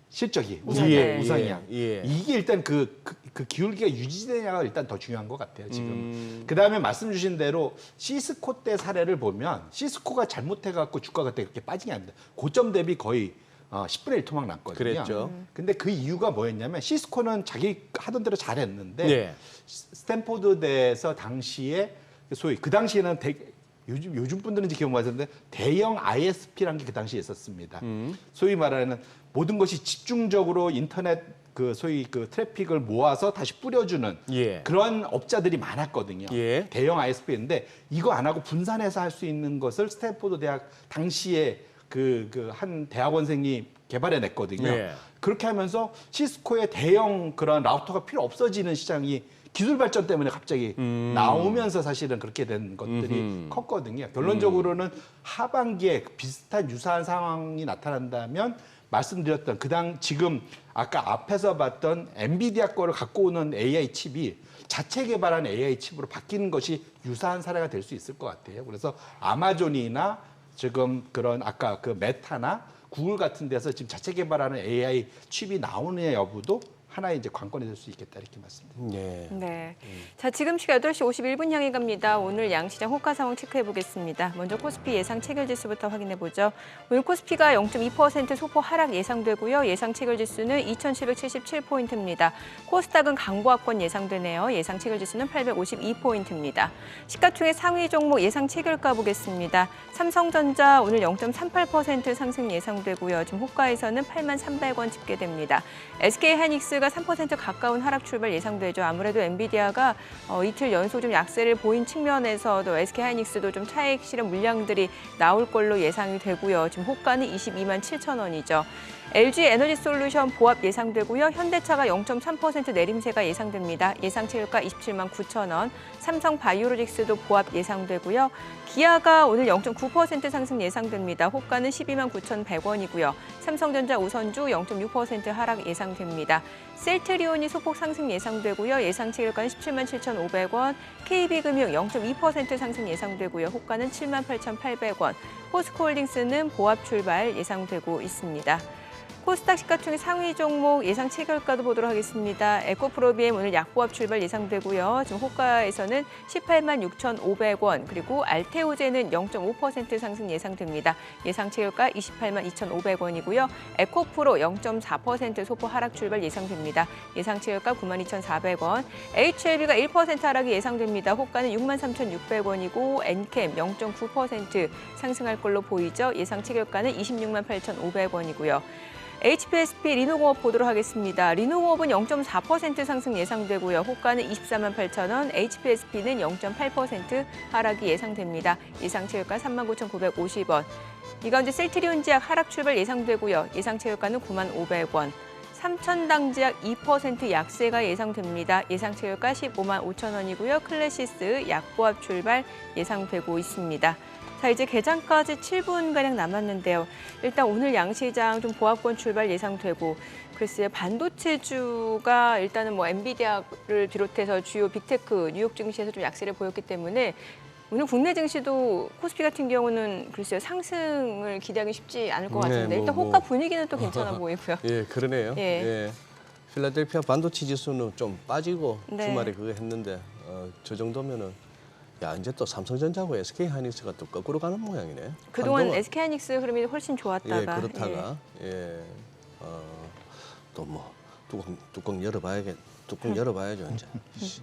실적이 우상향, 예, 우상향. 예. 이게 일단 그 기울기가 유지되냐가 일단 더 중요한 것 같아요. 지금. 그 다음에 말씀 주신 대로 시스코 때 사례를 보면 시스코가 잘못해갖고 주가가 그렇게 빠진 게 아닙니다. 고점 대비 거의 10분의 1 토막 났거든요. 그랬죠. 근데 그 이유가 뭐였냐면 시스코는 자기 하던 대로 잘했는데 네. 스탠포드대에서 당시에 소위 그 당시에는 요즘 분들은 이제 기억하시는데 대형 ISP라는 게 그 당시에 있었습니다. 소위 말하는 모든 것이 집중적으로 인터넷 그 소위 그 트래픽을 모아서 다시 뿌려주는 예. 그런 업자들이 많았거든요. 예. 대형 ISP인데 이거 안 하고 분산해서 할 수 있는 것을 스탠포드 대학 당시에 그 한 대학원생이 개발해냈거든요. 예. 그렇게 하면서 시스코의 대형 그런 라우터가 필요 없어지는 시장이 기술 발전 때문에 갑자기 나오면서 사실은 그렇게 된 것들이 컸거든요. 결론적으로는 하반기에 비슷한 유사한 상황이 나타난다면 말씀드렸던 지금 아까 앞에서 봤던 엔비디아 거를 갖고 오는 AI 칩이 자체 개발한 AI 칩으로 바뀌는 것이 유사한 사례가 될 수 있을 것 같아요. 그래서 아마존이나 지금 그런 아까 그 메타나 구글 같은 데서 지금 자체 개발하는 AI 칩이 나오느냐 여부도 하나의 이제 관건이 될 수 있겠다 이렇게 말씀드립니다. 네. 네. 자, 지금 시각 8시 51분 향해 갑니다. 오늘 양시장 호가 상황 체크해 보겠습니다. 먼저 코스피 예상 체결 지수부터 확인해 보죠. 오늘 코스피가 0.2% 소폭 하락 예상되고요. 예상 체결 지수는 2,777포인트입니다. 코스닥은 강보합권 예상되네요. 예상 체결 지수는 852포인트입니다. 시가총액 상위 종목 예상 체결가 보겠습니다. 삼성전자 오늘 0.38% 상승 예상되고요. 지금 호가에서는 83,300원 집계됩니다. SK하이닉스가 3% 가까운 하락 출발 예상되죠. 아무래도 엔비디아가 이틀 연속 좀 약세를 보인 측면에서도 SK하이닉스도 좀 차익 실현 물량들이 나올 걸로 예상이 되고요. 지금 호가는 227,000원이죠. LG에너지솔루션 보합 예상되고요. 현대차가 0.3% 내림세가 예상됩니다. 예상 체결가 279,000원. 삼성바이오로직스도 보합 예상되고요. 기아가 오늘 0.9% 상승 예상됩니다. 호가는 129,100원이고요. 삼성전자 우선주 0.6% 하락 예상됩니다. 셀트리온이 소폭 상승 예상되고요. 예상 체결가는 177,500원. KB금융 0.2% 상승 예상되고요. 호가는 78,800원. 포스코홀딩스는 보합 출발 예상되고 있습니다. 코스닥 시가총액 상위 종목 예상 체결가도 보도록 하겠습니다. 에코프로비엠 오늘 약보합 출발 예상되고요. 지금 호가에서는 186,500원, 그리고 알테오제는 0.5% 상승 예상됩니다. 예상 체결가 282,500원이고요. 에코프로 0.4% 소폭 하락 출발 예상됩니다. 예상 체결가 92,400원. HLB가 1% 하락이 예상됩니다. 호가는 63,600원이고 엔캠 0.9% 상승할 걸로 보이죠. 예상 체결가는 268,500원이고요. HPSP 리노공업 보도록 하겠습니다. 리노공업은 0.4% 상승 예상되고요. 호가는 248,000원, HPSP는 0.8% 하락이 예상됩니다. 예상 체결가 39,950원. 이 가운데 셀트리온 지약 하락 출발 예상되고요. 예상 체결가는 95,500원. 삼천당지약 2% 약세가 예상됩니다. 예상 체결가 155,000원이고요. 클래시스 약보합 출발 예상되고 있습니다. 자, 이제 개장까지 7분가량 남았는데요. 일단 오늘 양시장 좀 보합권 출발 예상되고, 글쎄요, 반도체주가 일단은 뭐 엔비디아를 비롯해서 주요 빅테크 뉴욕 증시에서 좀 약세를 보였기 때문에 오늘 국내 증시도 코스피 같은 경우는 글쎄요, 상승을 기대하기 쉽지 않을 것 같은데 일단 호가 분위기는 또 괜찮아 보이고요. 예, 그러네요. 예. 예. 필라델피아 반도체 지수는 좀 빠지고 네. 주말에 그거 했는데 저 정도면은 야 이제 또 삼성전자하고 SK하이닉스가 또 거꾸로 가는 모양이네. 그동안 한동안- SK하이닉스 흐름이 훨씬 좋았다가 예, 그렇다가 또 뭐 뚜껑 열어봐야죠 이제.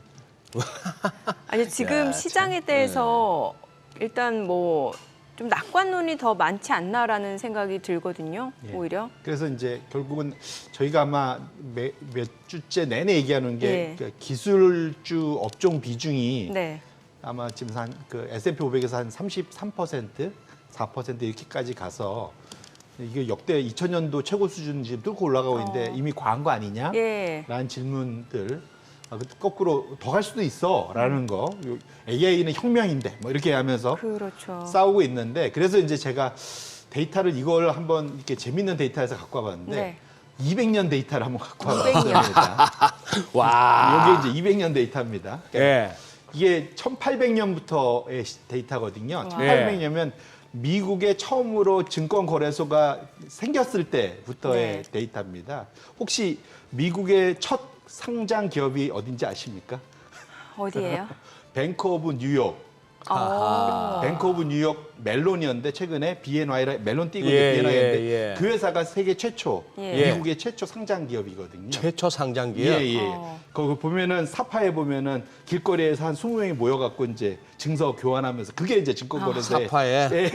아니 지금 야, 참. 시장에 대해서 일단 뭐 좀 낙관론이 더 많지 않나라는 생각이 들거든요. 예. 오히려. 그래서 이제 결국은 저희가 아마 몇 주째 내내 얘기하는 게 예. 그 기술주 업종 비중이 네. 아마 지금 그 S&P 500에서 한 33%, 4% 이렇게까지 가서 이게 역대 2000년도 최고 수준 지금 뚫고 올라가고 있는데 이미 과한 거 아니냐? 예. 라는 질문들 거꾸로 더 갈 수도 있어라는 거. AI는 혁명인데 뭐 이렇게 하면서 그렇죠. 싸우고 있는데 그래서 이제 제가 데이터를 이걸 한번 이렇게 재밌는 데이터에서 갖고 와봤는데 네. 200년 데이터를 한번 갖고 200 년. 와봤습니다. 와. 이게 이제 200년 데이터입니다. 예. 이게 1800년부터의 데이터거든요. 1800년이면 미국에 처음으로 증권거래소가 생겼을 때부터의 네. 데이터입니다. 혹시 미국의 첫 상장 기업이 어딘지 아십니까? 어디예요? 뱅크 오브 뉴욕. 뱅크 오브 뉴욕 멜론이었는데 최근에 BNY라 멜론 띄고 예, BNY인데 예, 예. 그 회사가 세계 최초 예. 미국의 최초 상장 기업이거든요. 최초 상장기요. 예, 예. 어. 거기 보면은 사파에 보면은 길거리에서 한 20명이 모여갖고 이제 증서 교환하면서 그게 이제 증권거래소의 사파에? 예,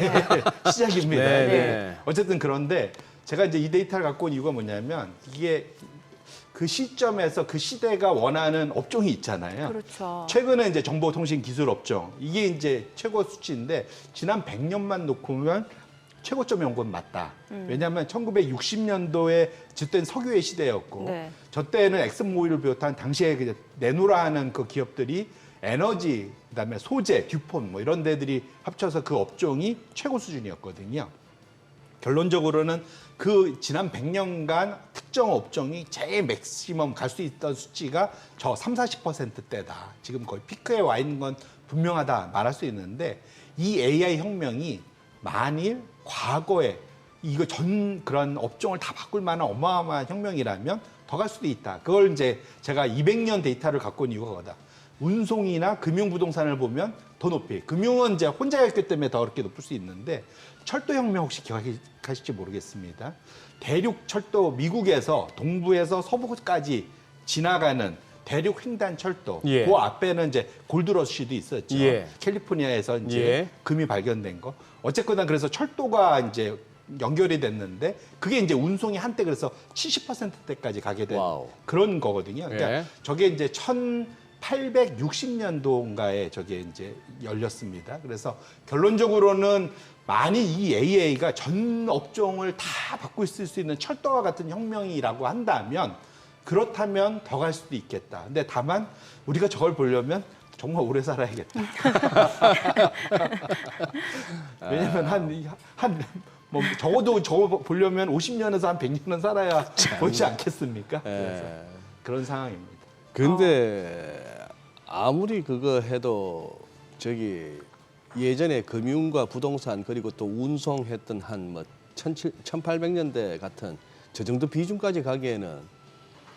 시작입니다. 네, 예. 네. 어쨌든 그런데 제가 이제 이 데이터를 갖고 온 이유가 뭐냐면 이게 그 시점에서 그 시대가 원하는 업종이 있잖아요. 그렇죠. 최근에 이제 정보통신 기술 업종 이게 이제 최고 수치인데 지난 100년만 놓고 보면 최고점이 온 건 맞다. 왜냐하면 1960년도에 주된 석유의 시대였고 네. 저 때는 엑슨모빌을 비롯한 당시에 그 내노라하는 그 기업들이 에너지 그다음에 소재, 듀폰 뭐 이런 데들이 합쳐서 그 업종이 최고 수준이었거든요. 결론적으로는 그 지난 100년간 특정 업종이 제일 맥시멈 갈 수 있던 수치가 저 30-40%대다. 지금 거의 피크에 와 있는 건 분명하다 말할 수 있는데 이 AI 혁명이 만일 과거에 이거 전 그런 업종을 다 바꿀 만한 어마어마한 혁명이라면 더 갈 수도 있다. 그걸 이제 제가 200년 데이터를 갖고 온 이유가 그거다. 운송이나 금융부동산을 보면 더 높이. 금융은 이제 혼자였기 때문에 더 그렇게 높을 수 있는데 철도혁명 혹시 기억하실지 모르겠습니다. 대륙 철도 미국에서 동부에서 서부까지 지나가는 대륙 횡단 철도. 예. 그 앞에는 이제 골드러시도 있었죠. 예. 캘리포니아에서 이제 예. 금이 발견된 거. 어쨌거나 그래서 철도가 이제 연결이 됐는데 그게 이제 운송이 한때 그래서 70%대까지 가게 된 와우. 그런 거거든요. 그러니까 예. 저게 이제 1860년도인가에 저게 이제 열렸습니다. 그래서 결론적으로는 만일 이 AI가 전 업종을 다 바꿀 수 있는 철도와 같은 혁명이라고 한다면 그렇다면 더 갈 수도 있겠다. 근데 다만 우리가 저걸 보려면 정말 오래 살아야겠다. 왜냐면 뭐 적어도 저거 보려면 50년에서 한 100년은 살아야 보이지 않겠습니까? 그래서 예. 그런 상황입니다. 근데 아무리 그거 해도 저기 예전에 금융과 부동산 그리고 또 운송했던 한 뭐 1800년대 같은 저 정도 비중까지 가기에는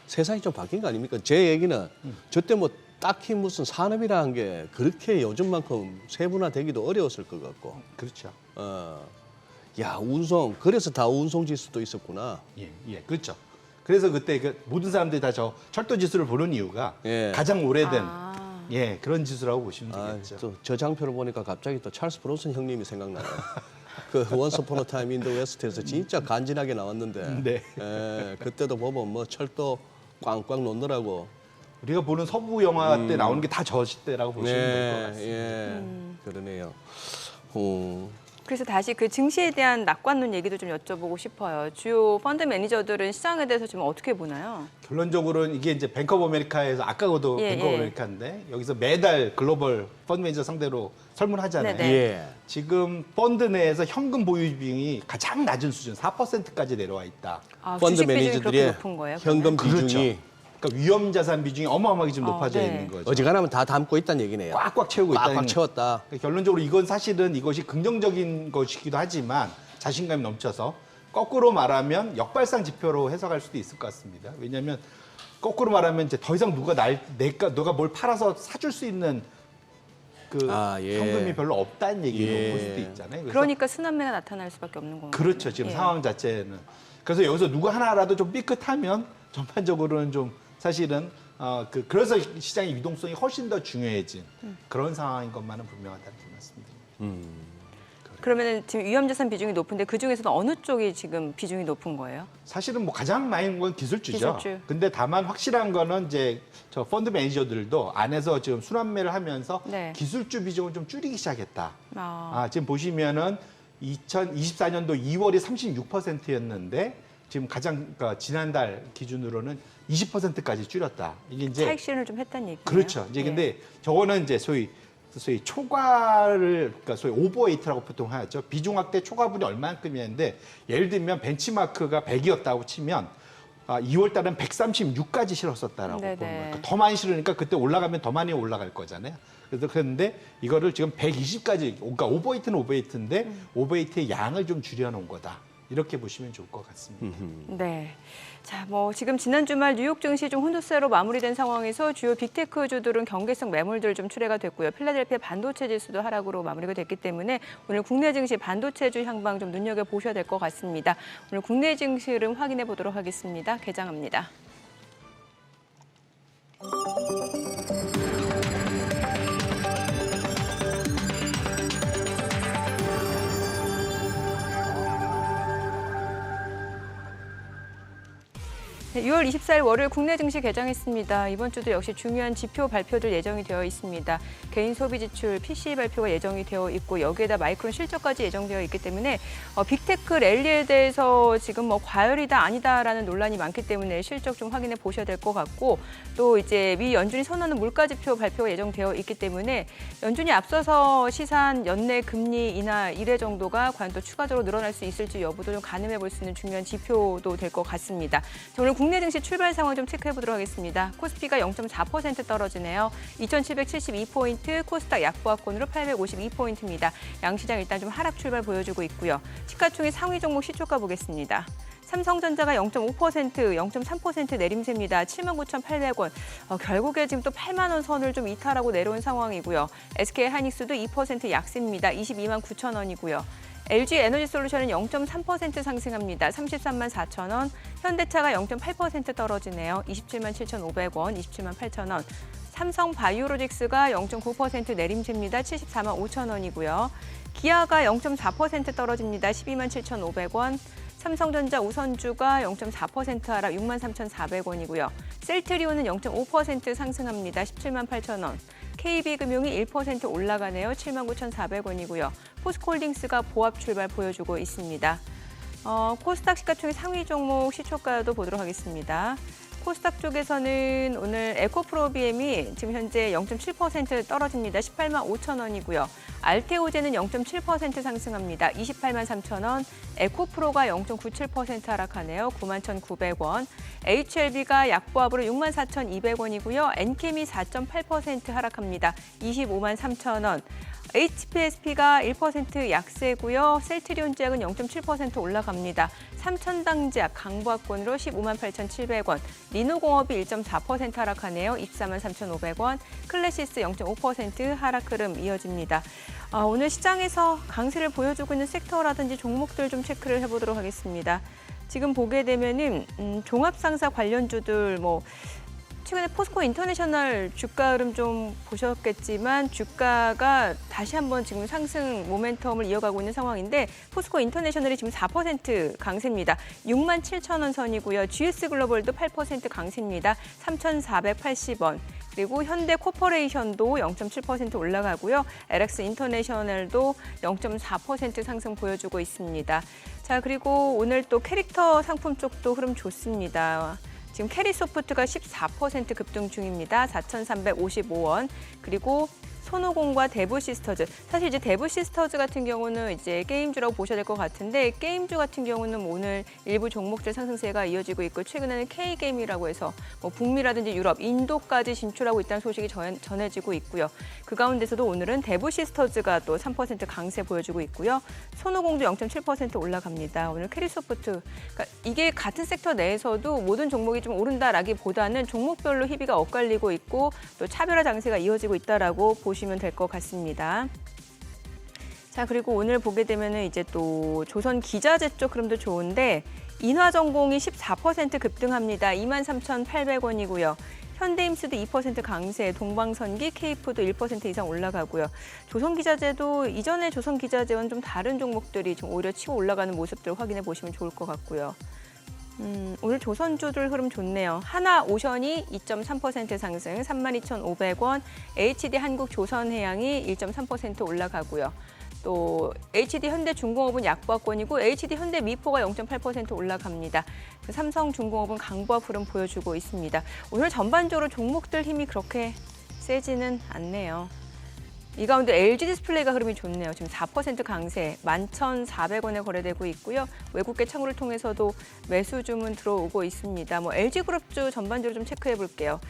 세상이 좀 바뀐 거 아닙니까? 제 얘기는 저때 뭐 딱히 무슨 산업이라는 게 그렇게 요즘만큼 세분화되기도 어려웠을 것 같고. 그렇죠. 야, 운송. 그래서 다 운송 지수도 있었구나. 예, 그렇죠. 그래서 그때 그 모든 사람들이 다 저 철도 지수를 보는 이유가 예. 가장 오래된 아. 예 그런 지수라고 보시면 아, 되겠죠. 또 저 장표를 보니까 갑자기 또 찰스 브론슨 형님이 생각나요. 그 원스 포너 타임 인더 웨스트에서 진짜 간지나게 나왔는데. 네. 예, 그때도 보면 뭐 철도 꽝꽝 놓느라고. 우리가 보는 서부 영화 때 나오는 게 다 저 시대라고 보시면 될 것 네, 같습니다. 예. 그러네요. 그래서 다시 그 증시에 대한 낙관론 얘기도 좀 여쭤보고 싶어요. 주요 펀드 매니저들은 시장에 대해서 지금 어떻게 보나요? 결론적으로는 이게 이제 뱅크 오브 아메리카에서 아까도 예, 뱅크 오브 예. 아메리카인데 여기서 매달 글로벌 펀드 매니저 상대로 설문하잖아요. 네네. 예. 지금 펀드 내에서 현금 보유 비중이 가장 낮은 수준 4%까지 내려와 있다. 아, 펀드 주식 비중이 그렇게 매니저들의 높은 거예요? 현금 그러면? 비중이 그러니까 위험 자산 비중이 어마어마하게 지금 높아져 네. 있는 거죠. 어지간하면 다 담고 있다는 얘기네요. 꽉꽉 채우고 있다는 꽉꽉 채웠다. 그러니까 결론적으로 이건 사실은 이것이 긍정적인 것이기도 하지만 자신감이 넘쳐서 거꾸로 말하면 역발상 지표로 해석할 수도 있을 것 같습니다. 왜냐하면 거꾸로 말하면 이제 더 이상 너가 뭘 팔아서 사줄 수 있는 그 예. 현금이 별로 없다는 얘기로 예. 볼 수도 있잖아요. 그래서 그러니까 순환매가 나타날 수밖에 없는 건가요? 그렇죠. 지금 예. 상황 자체는. 그래서 여기서 누구 하나라도 좀 삐끗하면 전반적으로는 좀 사실은 그래서 시장의 유동성이 훨씬 더 중요해진 그런 상황인 것만은 분명하다는 말씀드립니다. 그러면 지금 위험자산 비중이 높은데 그 중에서는 어느 쪽이 지금 비중이 높은 거예요? 사실은 뭐 가장 많이 있는 건 기술주죠. 기술주. 근데 다만 확실한 거는 이제 저 펀드 매니저들도 안에서 지금 순환매를 하면서 네. 기술주 비중을 좀 줄이기 시작했다. 아, 지금 보시면은 2024년도 2월이 36%였는데 지금 그러니까 지난달 기준으로는 20%까지 줄였다. 이게 이제 차익 실현을 좀 했다는 얘기예요. 그렇죠. 이제 예. 근데 저거는 이제 소위 초과를 그러니까 소위 오버웨이트라고 보통 하죠. 비중 확대 초과분이 얼마만큼이었는데 예를 들면 벤치마크가 100이었다고 치면 2월 달은 136까지 실었었다라고 네네. 보는 거예요. 그러니까 더 많이 실으니까 그때 올라가면 더 많이 올라갈 거잖아요. 그래서 그런데 이거를 지금 120까지 그러니까 오버웨이트는 오버웨이트인데 오버웨이트의 양을 좀 줄여놓은 거다. 이렇게 보시면 좋을 것 같습니다. 네. 자, 뭐 지금 지난 주말 뉴욕 증시 좀 혼조세로 마무리된 상황에서 주요 빅테크주들은 경계성 매물들 좀 출회가 됐고요. 필라델피아 반도체 지수도 하락으로 마무리가 됐기 때문에 오늘 국내 증시 반도체주 향방 좀 눈여겨 보셔야 될 것 같습니다. 오늘 국내 증시 흐름 확인해 보도록 하겠습니다. 개장합니다. 네, 6월 24일 월요일 국내 증시 개장했습니다. 이번 주도 역시 중요한 지표 발표들 예정이 되어 있습니다. 개인 소비 지출, PCE 발표가 예정이 되어 있고 여기에다 마이크론 실적까지 예정되어 있기 때문에 빅테크 랠리에 대해서 지금 뭐 과열이다 아니다라는 논란이 많기 때문에 실적 좀 확인해 보셔야 될 것 같고 또 이제 미 연준이 선언하는 물가 지표 발표가 예정되어 있기 때문에 연준이 앞서서 시사한 연내 금리 인하 1회 정도가 과연 또 추가적으로 늘어날 수 있을지 여부도 좀 가늠해 볼 수 있는 중요한 지표도 될 것 같습니다. 자, 오늘 국내 증시 출발 상황 좀 체크해 보도록 하겠습니다. 코스피가 0.4% 떨어지네요. 2,772포인트, 코스닥 약보합권으로 852포인트입니다. 양시장 일단 좀 하락 출발 보여주고 있고요. 시가총액 상위 종목 시초가 보겠습니다. 삼성전자가 0.5%, 0.3% 내림세입니다. 79,800원. 결국에 지금 또 8만 원 선을 좀 이탈하고 내려온 상황이고요. SK하이닉스도 2% 약세입니다. 22만 9천 원이고요. LG 에너지솔루션은 0.3% 상승합니다. 33만 4천 원. 현대차가 0.8% 떨어지네요. 27만 7,500원, 27만 8천 원. 삼성 바이오로직스가 0.9% 내림세입니다. 74만 5천 원이고요. 기아가 0.4% 떨어집니다. 12만 7,500원. 삼성전자 우선주가 0.4% 하락 6만 3,400원이고요. 셀트리온은 0.5% 상승합니다. 17만 8천 원. KB금융이 1% 올라가네요. 7만 9,400원이고요. 포스코홀딩스가 보합 출발 보여주고 있습니다. 코스닥 시가총액 상위 종목 시초가도 보도록 하겠습니다. 코스닥 쪽에서는 오늘 에코프로비엠이 지금 현재 0.7% 떨어집니다. 18만 5천 원이고요. 알테오제는 0.7% 상승합니다. 28만 3천 원. 에코프로가 0.97% 하락하네요. 9만 1,900원. HLB가 약보합으로 6만 4,200원이고요. 엔케미 4.8% 하락합니다. 25만 3천 원. HPSP가 1% 약세고요. 셀트리온제약은 0.7% 올라갑니다. 삼천당제약 강보합권으로 15만 8,700원. 리노공업이 1.4% 하락하네요. 24만 3,500원. 클래시스 0.5% 하락 흐름 이어집니다. 오늘 시장에서 강세를 보여주고 있는 섹터라든지 종목들 좀 체크를 해보도록 하겠습니다. 지금 보게 되면은 종합상사 관련주들 최근에 포스코 인터내셔널 주가 흐름 좀 보셨겠지만 주가가 다시 한번 지금 상승 모멘텀을 이어가고 있는 상황인데 포스코 인터내셔널이 지금 4% 강세입니다. 6만 7천 원 선이고요. GS글로벌도 8% 강세입니다. 3,480원. 그리고 현대 코퍼레이션도 0.7% 올라가고요. LX 인터내셔널도 0.4% 상승 보여주고 있습니다. 자, 그리고 오늘 또 캐릭터 상품 쪽도 흐름 좋습니다. 지금 캐리소프트가 14% 급등 중입니다. 4,355원. 그리고 손오공과 대부시스터즈. 사실 이제 대부시스터즈 같은 경우는 이제 게임주라고 보셔야 될 것 같은데 게임주 같은 경우는 오늘 일부 종목들 상승세가 이어지고 있고 최근에는 K게임이라고 해서 뭐 북미라든지 유럽, 인도까지 진출하고 있다는 소식이 전해지고 있고요. 그 가운데서도 오늘은 대부시스터즈가 또 3% 강세 보여주고 있고요. 손오공도 0.7% 올라갑니다. 오늘 캐리소프트. 그러니까 이게 같은 섹터 내에서도 모든 종목이 좀 오른다라기보다는 종목별로 희비가 엇갈리고 있고 또 차별화 장세가 이어지고 있다라고 보시면 될 것 같습니다. 자, 그리고 오늘 보게 되면은 이제 또 조선 기자재 쪽 흐름도 좋은데 인화전공이 14% 급등합니다. 23,800원이고요. 현대임스도 2% 강세, 동방선기, 케이프도 1% 이상 올라가고요. 조선기자재도 이전에 조선기자재와는 좀 다른 종목들이 좀 오히려 치고 올라가는 모습들을 확인해 보시면 좋을 것 같고요. 오늘 조선주들 흐름 좋네요. 하나오션이 2.3% 상승, 32,500원. HD 한국조선해양이 1.3% 올라가고요. 또 HD 현대중공업은 약보합권이고 HD 현대미포가 0.8% 올라갑니다. 삼성중공업은 강보합 흐름 보여주고 있습니다. 오늘 전반적으로 종목들 힘이 그렇게 세지는 않네요. 이 가운데 LG 디스플레이가 흐름이 좋네요. 지금 4% 강세, 11,400원에 거래되고 있고요. 외국계 창구를 통해서도 매수 주문 들어오고 있습니다. 뭐 LG그룹주 전반적으로 좀 체크해 볼게요.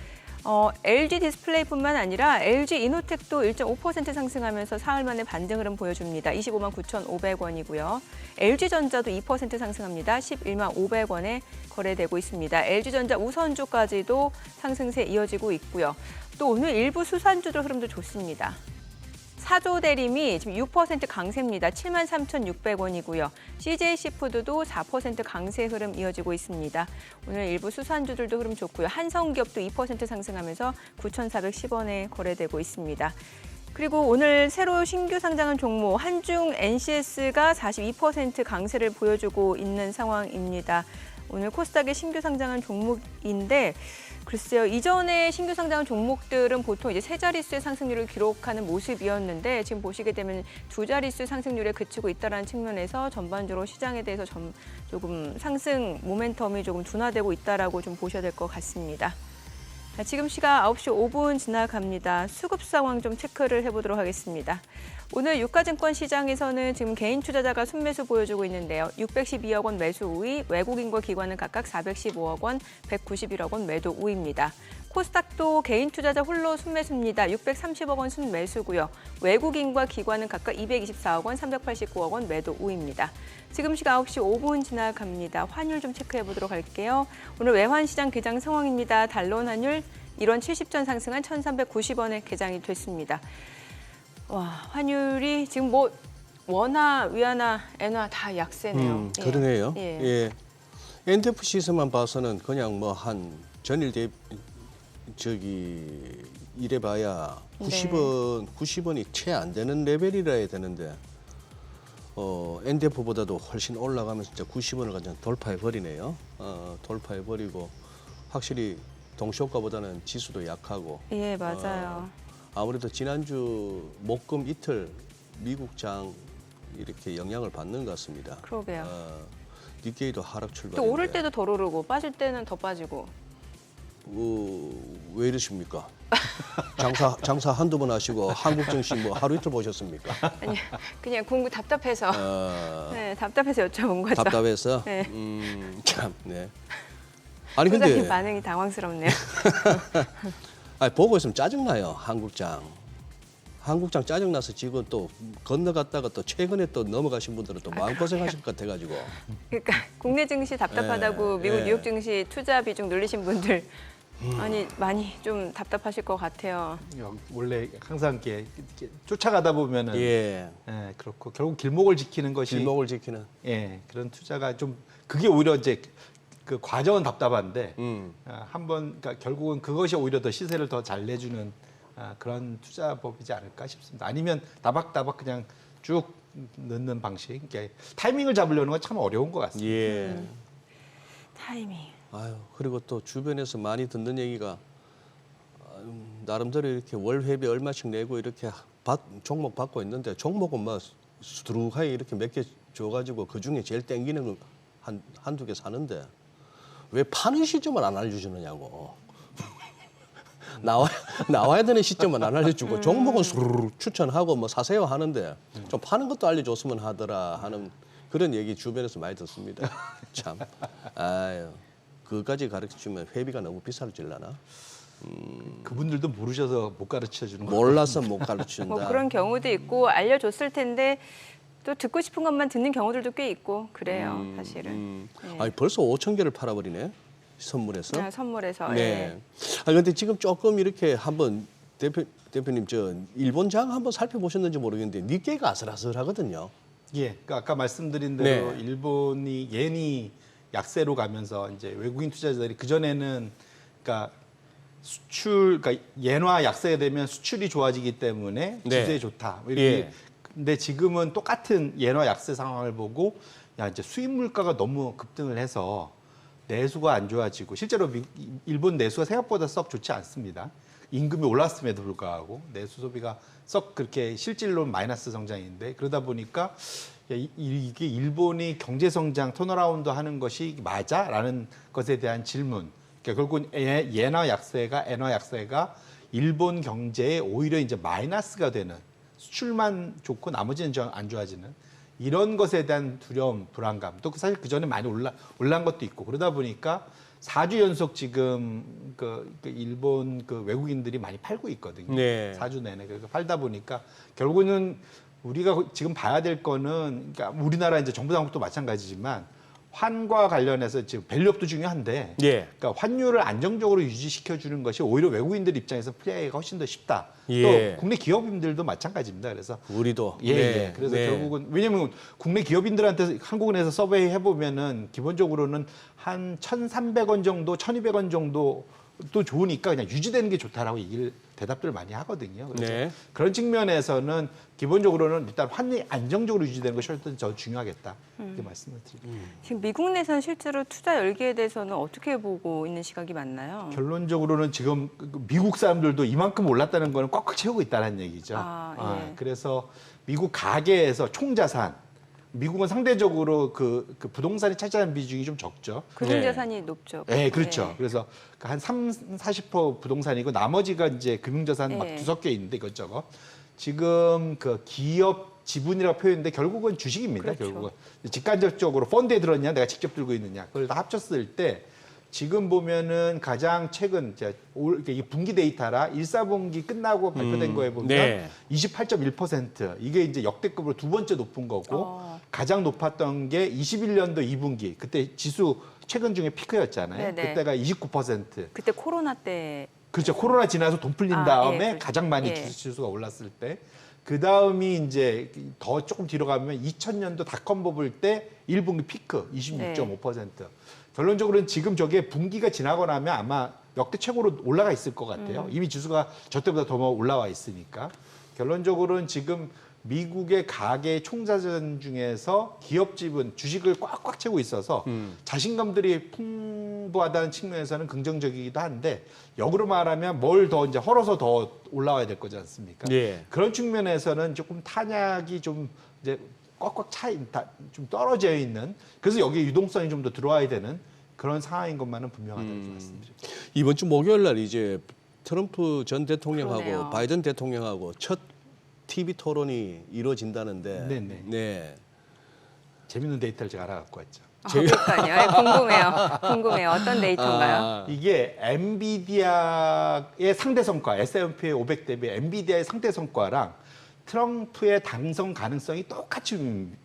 LG 디스플레이뿐만 아니라 LG 이노텍도 1.5% 상승하면서 사흘 만에 반등 흐름 보여줍니다. 25만 9,500원이고요. LG전자도 2% 상승합니다. 11만 500원에 거래되고 있습니다. LG전자 우선주까지도 상승세 이어지고 있고요. 또 오늘 일부 수산주들 흐름도 좋습니다. 사조대림이 지금 6% 강세입니다. 73,600원이고요. CJ시푸드도 4% 강세 흐름 이어지고 있습니다. 오늘 일부 수산주들도 흐름 좋고요. 한성기업도 2% 상승하면서 9,410원에 거래되고 있습니다. 그리고 오늘 새로 신규 상장한 종목 한중 NCS가 42% 강세를 보여주고 있는 상황입니다. 오늘 코스닥에 신규 상장한 종목인데 글쎄요, 이전에 신규 상장한 종목들은 보통 이제 세 자릿수의 상승률을 기록하는 모습이었는데 지금 보시게 되면 두 자릿수 상승률에 그치고 있다는 측면에서 전반적으로 시장에 대해서 조금 상승 모멘텀이 조금 둔화되고 있다라고 좀 보셔야 될 것 같습니다. 자, 지금 시각 9시 5분 지나갑니다. 수급 상황 좀 체크를 해보도록 하겠습니다. 오늘 유가증권 시장에서는 지금 개인 투자자가 순매수 보여주고 있는데요. 612억 원 매수 우위, 외국인과 기관은 각각 415억 원, 191억 원 매도 우위입니다. 코스닥도 개인 투자자 홀로 순매수입니다. 630억 원 순매수고요. 외국인과 기관은 각각 224억 원, 389억 원 매도 우위입니다. 지금 시각 9시 5분 지나갑니다. 환율 좀 체크해 보도록 할게요. 오늘 외환시장 개장 상황입니다. 달러 환율 1원 70전 상승한 1,390원에 개장이 됐습니다. 와, 환율이 지금 뭐 원화, 위안화, 엔화 다 약세네요. 그러네요. 예. 예. NDF-시세만 봐서는 그냥 뭐 한 전일 이래봐야 90원이 채 안 되는 레벨이라 해야 되는데 NDF보다도 훨씬 올라가면서 진짜 90원을 가장 돌파해 버리네요. 돌파해 버리고 확실히 동시효과보다는 지수도 약하고. 예, 맞아요. 아무래도 지난주 목금 이틀 미국장 이렇게 영향을 받는 것 같습니다. 그러게요. 니케이도 하락 출발. 또 오를 때도 더 오르고 빠질 때는 더 빠지고. 왜 이러십니까? 장사 한두 번 하시고 한국 증시 뭐 하루 이틀 보셨습니까? 아니, 그냥 공부 답답해서. 네, 답답해서 여쭤본 거죠. 답답해서. 네. 참, 네. 아니 소장님 근데 반응이 당황스럽네요. 아니, 보고 있으면 짜증나요. 한국장 짜증나서 지금 또 건너갔다가 또 최근에 또 넘어가신 분들은 또 마음고생하실 것 같아가지고. 그러니까 국내 증시 답답하다고 미국 뉴욕 증시 투자 비중 늘리신 분들 아니 많이 좀 답답하실 것 같아요. 원래 항상 이렇게 쫓아가다 보면은 예. 그렇고 결국 길목을 지키는 것이 길목을 지키는. 그런 투자가 좀 그게 오히려 이제 그 과정은 답답한데 한번 그러니까 결국은 그것이 오히려 더 시세를 더 잘 내주는 그런 투자법이지 않을까 싶습니다. 아니면 다박다박 그냥 쭉 넣는 방식. 그러니까 타이밍을 잡으려는 건 참 어려운 것 같습니다. 예. 타이밍. 아유, 그리고 또 주변에서 많이 듣는 얘기가 나름대로 이렇게 월 회비 얼마씩 내고 이렇게 종목 받고 있는데 종목은 막 수두룩하게 이렇게 몇 개 줘가지고 그 중에 제일 땡기는 거 한두 개 사는데 왜 파는 시점을 안 알려주느냐고. 나와야 되는 시점은 안 알려주고 종목은 수르르 추천하고 뭐 사세요 하는데 좀 파는 것도 알려줬으면 하더라 하는 그런 얘기 주변에서 많이 듣습니다. 참, 아유, 그까지 가르쳐주면 회비가 너무 비싸질라나? 그분들도 모르셔서 못 가르쳐 주는 거예요. 몰라서 못 가르친다. 뭐 그런 경우도 있고 알려줬을 텐데 또 듣고 싶은 것만 듣는 경우들도 꽤 있고 그래요, 사실은. 네. 아니 벌써 5천 개를 팔아버리네 선물해서. 네, 선물에서. 네. 예. 아 근데 지금 조금 이렇게 한번 대표님 저 일본 장 한번 살펴보셨는지 모르겠는데 니케이가 아슬아슬하거든요. 예, 그러니까 아까 말씀드린 대로 네. 일본이 예니 약세로 가면서 이제 외국인 투자자들이 그 전에는 그러니까 수출, 그러니까 엔화 약세가 되면 수출이 좋아지기 때문에 네. 지수에 좋다. 뭐 이렇게. 예. 근데 지금은 똑같은 엔화 약세 상황을 보고 야 이제 수입 물가가 너무 급등을 해서 내수가 안 좋아지고 실제로 일본 내수가 생각보다 썩 좋지 않습니다. 임금이 올랐음에도 불구하고 내수 소비가 썩 그렇게 실질로는 마이너스 성장인데 그러다 보니까 이게 일본이 경제 성장 턴어라운드 하는 것이 맞아라는 것에 대한 질문. 그러니까 결국은 엔화 약세가 일본 경제에 오히려 이제 마이너스가 되는 수출만 좋고 나머지는 안 좋아지는 이런 것에 대한 두려움, 불안감. 또 사실 그 전에 많이 올라간 것도 있고 그러다 보니까 4주 연속 지금 그 일본 그 외국인들이 많이 팔고 있거든요. 네. 4주 내내. 그러니까 팔다 보니까 결국은 우리가 지금 봐야 될 거는 그러니까 우리나라 이제 정부 당국도 마찬가지지만 환과 관련해서 지금 밸류업도 중요한데 예. 그러니까 환율을 안정적으로 유지시켜 주는 것이 오히려 외국인들 입장에서 플레이가 훨씬 더 쉽다. 예. 또 국내 기업인들도 마찬가지입니다. 그래서 우리도. 예, 네. 예. 그래서 네. 결국은 왜냐면 국내 기업인들한테 한국은행에서 서베이 해보면은 기본적으로는 한 1,300원 정도, 1,200원 정도 또 좋으니까 그냥 유지되는 게 좋다라고 대답들을 많이 하거든요. 그래서 네. 그런 측면에서는 기본적으로는 일단 환율이 안정적으로 유지되는 것이 훨씬 더 중요하겠다. 이렇게 말씀을 드립니다. 지금 미국 내선 실제로 투자 열기에 대해서는 어떻게 보고 있는 시각이 맞나요? 결론적으로는 지금 미국 사람들도 이만큼 올랐다는 거는 꽉꽉 채우고 있다는 얘기죠. 예. 그래서 미국 가계에서 총자산, 미국은 상대적으로 그 부동산이 차지하는 비중이 좀 적죠. 금융자산이 높죠. 네, 그렇죠. 네. 그래서 한 40% 부동산이고 나머지가 이제 금융자산 막 네. 두섯 개 있는데 이것저것. 지금 그 기업 지분이라고 표현했는데 결국은 주식입니다. 그렇죠. 결국은 직간접적으로 펀드에 들었냐, 내가 직접 들고 있느냐, 그걸 다 합쳤을 때 지금 보면은 가장 최근 이 분기 데이터라 1사분기 끝나고 발표된 거에 보면 네. 28.1% 이게 이제 역대급으로 두 번째 높은 거고 가장 높았던 게 21년도 2분기 그때 지수 최근 중에 피크였잖아요. 네네. 그때가 29%. 그때 코로나 때 그렇죠. 코로나 지나서 돈 풀린 다음에 그렇죠. 가장 많이 예. 지수가 올랐을 때. 그 다음이 이제 더 조금 뒤로 가면 2000년도 닷컴 버블 때 1분기 피크 26.5%. 결론적으로는 지금 저게 분기가 지나고 나면 아마 역대 최고로 올라가 있을 것 같아요. 이미 지수가 저 때보다 더 올라와 있으니까. 결론적으로는 지금 미국의 가계 총자산 중에서 기업 지분, 주식을 꽉꽉 채우고 있어서 자신감들이 풍부하다는 측면에서는 긍정적이기도 한데 역으로 말하면 뭘 더 이제 헐어서 더 올라와야 될 거지 않습니까? 예. 그런 측면에서는 조금 탄약이 좀 이제 꽉꽉 좀 떨어져 있는 그래서 여기에 유동성이 좀 더 들어와야 되는 그런 상황인 것만은 분명하다고 말씀드립니다. 이번 주 목요일 날 이제 트럼프 전 대통령하고 그러네요. 바이든 대통령하고 첫 TV 토론이 이루어진다는데. 네네. 네. 재밌는 데이터를 제가 알아갖고 왔죠. 그러니까요. 궁금해요. 어떤 데이터인가요? 아, 이게 엔비디아의 상대 성과, S&P 500 대비 엔비디아의 상대 성과랑 트럼프의 당선 가능성이 똑같이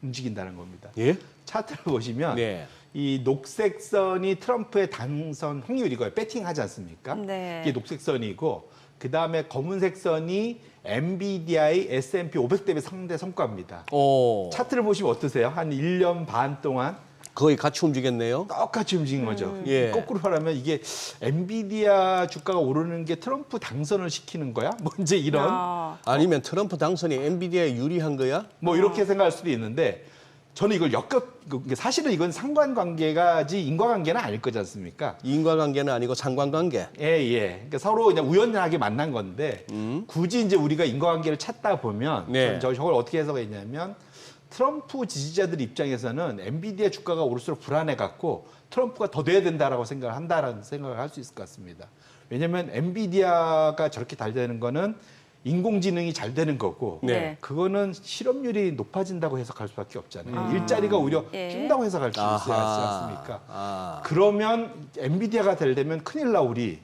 움직인다는 겁니다. 예? 차트를 보시면 네. 이 녹색 선이 트럼프의 당선 확률이고요. 배팅하지 않습니까? 네. 이게 녹색 선이고 그 다음에 검은색 선이 엔비디아의 S&P 500 대비 상대 성과입니다. 오. 차트를 보시면 어떠세요? 한 1년 반 동안 거의 같이 움직였네요. 똑같이 움직인 거죠. 예. 거꾸로 말하면 이게 엔비디아 주가가 오르는 게 트럼프 당선을 시키는 거야? 뭐 이제 이런 아, 아니면 트럼프 당선이 엔비디아에 유리한 거야? 뭐 이렇게 생각할 수도 있는데 저는 이걸 사실은 이건 상관관계가지 인과관계는 아닐 거지 않습니까? 인과관계는 아니고 상관관계. 예. 그러니까 서로 그냥 우연하게 만난 건데 굳이 이제 우리가 인과관계를 찾다 보면 네. 저걸 어떻게 해석했냐면 트럼프 지지자들 입장에서는 엔비디아 주가가 오를수록 불안해 갖고 트럼프가 더 돼야 된다라고 생각을 한다라는 생각을 할 수 있을 것 같습니다. 왜냐하면 엔비디아가 저렇게 잘 되는 거는 인공지능이 잘 되는 거고 네. 그거는 실업률이 높아진다고 해석할 수밖에 없잖아요. 일자리가 오히려 예. 준다고 해석할 수 있지 아하. 않습니까? 그러면 엔비디아가 되려면 큰일 나우리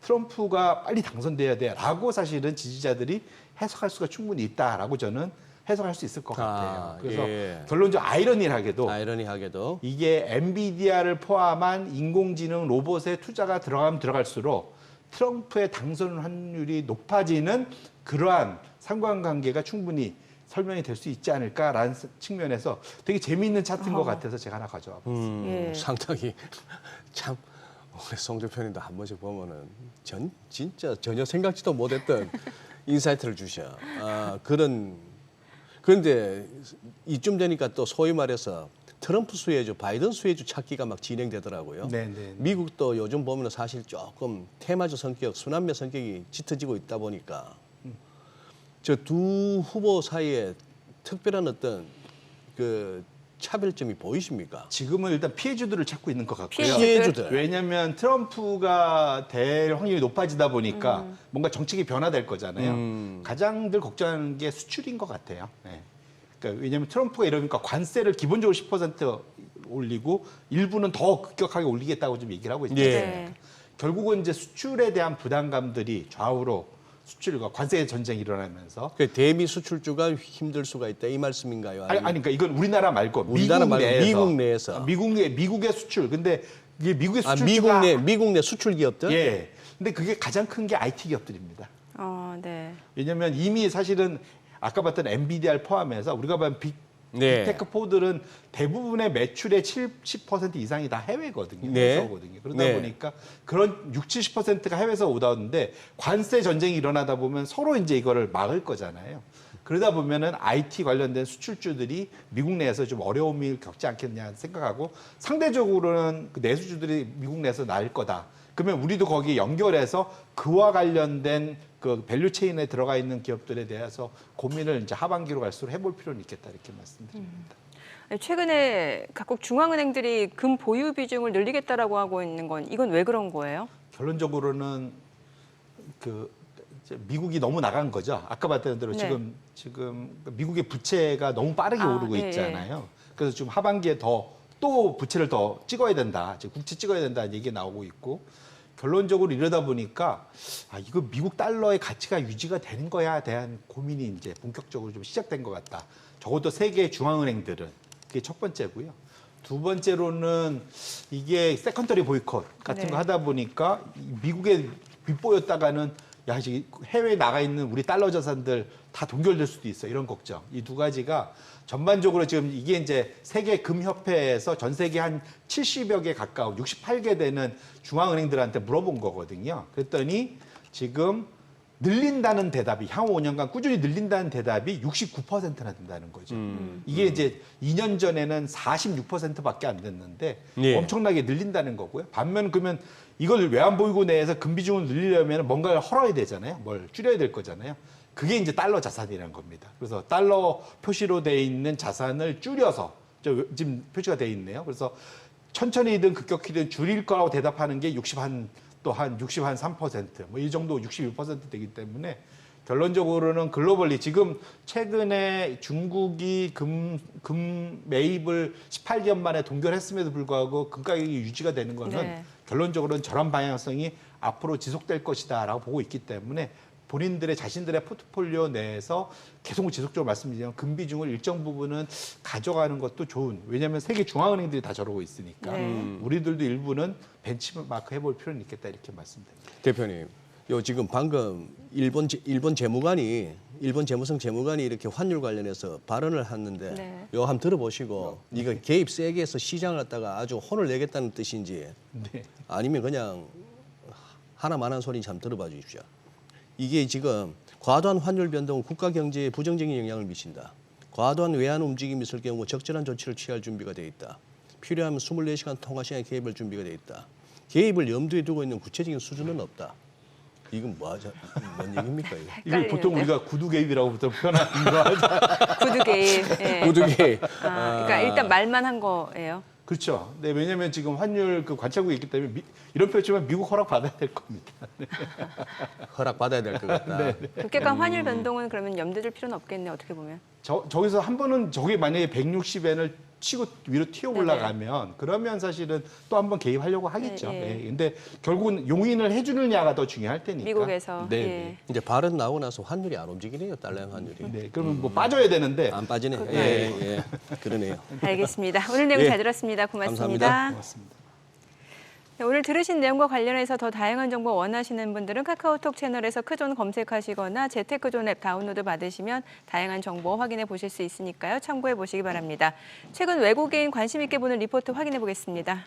트럼프가 빨리 당선돼야 돼라고 사실은 지지자들이 해석할 수가 충분히 있다라고 저는 해석할 수 있을 것 같아요. 그래서 예. 결론적으로 아이러니하게도 아이러니하게도 이게 엔비디아를 포함한 인공지능 로봇에 투자가 들어가면 들어갈수록 트럼프의 당선 확률이 높아지는 그러한 상관관계가 충분히 설명이 될 수 있지 않을까라는 측면에서 되게 재미있는 차트인 것 같아서 제가 하나 가져와 봤습니다. 예. 상당히 참 우리 송 대표님도 한 번씩 보면은 진짜 전혀 생각지도 못했던 인사이트를 주셔. 그런데 이쯤 되니까 또 소위 말해서 트럼프 수혜주, 바이든 수혜주 찾기가 막 진행되더라고요. 네. 미국도 요즘 보면 사실 조금 테마주 성격, 순환매 성격이 짙어지고 있다 보니까 저 두 후보 사이에 특별한 어떤 그 차별점이 보이십니까? 지금은 일단 피해주들을 찾고 있는 것 같고요. 피해주들. 왜냐하면 트럼프가 될 확률이 높아지다 보니까 뭔가 정책이 변화될 거잖아요. 가장들 걱정하는 게 수출인 것 같아요. 네. 그러니까 왜냐하면 트럼프가 이러니까 관세를 기본적으로 10% 올리고 일부는 더 급격하게 올리겠다고 좀 얘기를 하고 있잖아요. 예. 결국은 이제 수출에 대한 부담감들이 좌우로 수출과 관세 전쟁이 일어나면서 그 대미 수출주가 힘들 수가 있다 이 말씀인가요? 아니 그러니까 이건 우리나라 말고 우리나라 말고 미국 내에서. 미국의 수출. 근데 이게 미국의 수출주가 미국 내 수출 기업들? 예. 근데 그게 가장 큰 게 IT 기업들입니다. 네. 왜냐하면 이미 사실은 아까 봤던 엔비디아를 포함해서 우리가 봤던 빅테크 포들은 대부분의 매출의 70% 이상이 다 해외거든요. 네. 해외거든요. 그러다 네. 보니까 그런 60~70%가 해외에서 오다 오는데 관세 전쟁이 일어나다 보면 서로 이제 이거를 막을 거잖아요. 그러다 보면은 IT 관련된 수출주들이 미국 내에서 좀 어려움을 겪지 않겠냐 생각하고 상대적으로는 그 내수주들이 미국 내에서 나을 거다. 그러면 우리도 거기에 연결해서 그와 관련된 그 밸류 체인에 들어가 있는 기업들에 대해서 고민을 이제 하반기로 갈수록 해볼 필요는 있겠다 이렇게 말씀드립니다. 최근에 각국 중앙은행들이 금 보유 비중을 늘리겠다라고 하고 있는 건 이건 왜 그런 거예요? 결론적으로는 그 이제 미국이 너무 나간 거죠. 아까 봤던 대로 네. 지금 미국의 부채가 너무 빠르게 오르고 예, 있잖아요. 그래서 좀 하반기에 또 부채를 더 찍어야 된다. 지금 국채 찍어야 된다는 얘기가 나오고 있고 결론적으로 이러다 보니까 이거 미국 달러의 가치가 유지가 되는 거야에 대한 고민이 이제 본격적으로 좀 시작된 것 같다. 적어도 세계 중앙은행들은 그게 첫 번째고요. 두 번째로는 이게 세컨더리 보이콧 같은 네. 거 하다 보니까 미국에 빗보였다가는 해외에 나가 있는 우리 달러 자산들 다 동결될 수도 있어. 이런 걱정. 이 두 가지가 전반적으로 지금 이게 이제 세계 금협회에서 전 세계 한 70여 개 가까운 68개 되는 중앙은행들한테 물어본 거거든요. 그랬더니 지금 늘린다는 대답이 향후 5년간 꾸준히 늘린다는 대답이 69%나 된다는 거죠. 이게 이제 2년 전에는 46%밖에 안 됐는데 예. 엄청나게 늘린다는 거고요. 반면 그러면 이걸 외환보유고 내에서 금비중을 늘리려면 뭔가를 헐어야 되잖아요. 뭘 줄여야 될 거잖아요. 그게 이제 달러 자산이라는 겁니다. 그래서 달러 표시로 돼 있는 자산을 줄여서 지금 표시가 돼 있네요. 그래서 천천히든 급격히든 줄일 거라고 대답하는 게 63%, 뭐 이 정도 61% 되기 때문에 결론적으로는 글로벌리 지금 최근에 중국이 금 매입을 18개월 만에 동결했음에도 불구하고 금 가격이 유지가 되는 거는 네. 결론적으로는 저런 방향성이 앞으로 지속될 것이다라고 보고 있기 때문에 본인들의 자신들의 포트폴리오 내에서 계속 지속적으로 말씀드리면 금 비중을 일정 부분은 가져가는 것도 좋은. 왜냐하면 세계 중앙은행들이 다 저러고 있으니까 네. 우리들도 일부는 벤치마크 해볼 필요는 있겠다 이렇게 말씀드립니다. 대표님, 요 지금 방금 일본 재무성 재무관이 이렇게 환율 관련해서 발언을 했는데 네. 요 한번 들어보시고 이거 개입 세게 해서 시장을 갖다가 아주 혼을 내겠다는 뜻인지 네. 아니면 그냥 하나만한 소리인지 한번 들어봐 주십시오. 이게 지금 과도한 환율 변동은 국가 경제에 부정적인 영향을 미친다. 과도한 외환 움직임이 있을 경우 적절한 조치를 취할 준비가 돼 있다. 필요하면 24시간 통화 시간에 개입할 준비가 돼 있다. 개입을 염두에 두고 있는 구체적인 수준은 없다. 이건 뭔 얘기입니까? 이거? 이걸 보통 우리가 구두 개입이라고 보통 표현하는 거 하죠. 구두 개입. 예. 구두개. 그러니까 일단 말만 한 거예요. 그렇죠. 네, 왜냐하면 지금 환율 그 관찰국이 있기 때문에 이런 표현이지만 미국 허락 받아야 될 겁니다. 허락 받아야 될 것 같다. 급격한 환율 변동은 그러면 염두에 둘 필요는 없겠네 어떻게 보면. 저기서 한 번은 저게 만약에 160엔을 치고 위로 튀어 올라가면 그러면 사실은 또 한 번 개입하려고 하겠죠. 네, 네. 근데 결국은 용인을 해주느냐가 더 중요할 테니까. 미국에서. 네. 예. 이제 발언 나오고 나서 환율이 안 움직이네요. 달러형 환율이. 네, 그러면 뭐 빠져야 되는데 안 빠지네요. 예. 그러네요. 알겠습니다. 오늘 내용 예. 잘 들었습니다. 고맙습니다. 감사합니다. 고맙습니다. 네, 오늘 들으신 내용과 관련해서 더 다양한 정보 원하시는 분들은 카카오톡 채널에서 크존 검색하시거나 재테크존 앱 다운로드 받으시면 다양한 정보 확인해 보실 수 있으니까요. 참고해 보시기 바랍니다. 최근 외국인 관심 있게 보는 리포트 확인해 보겠습니다.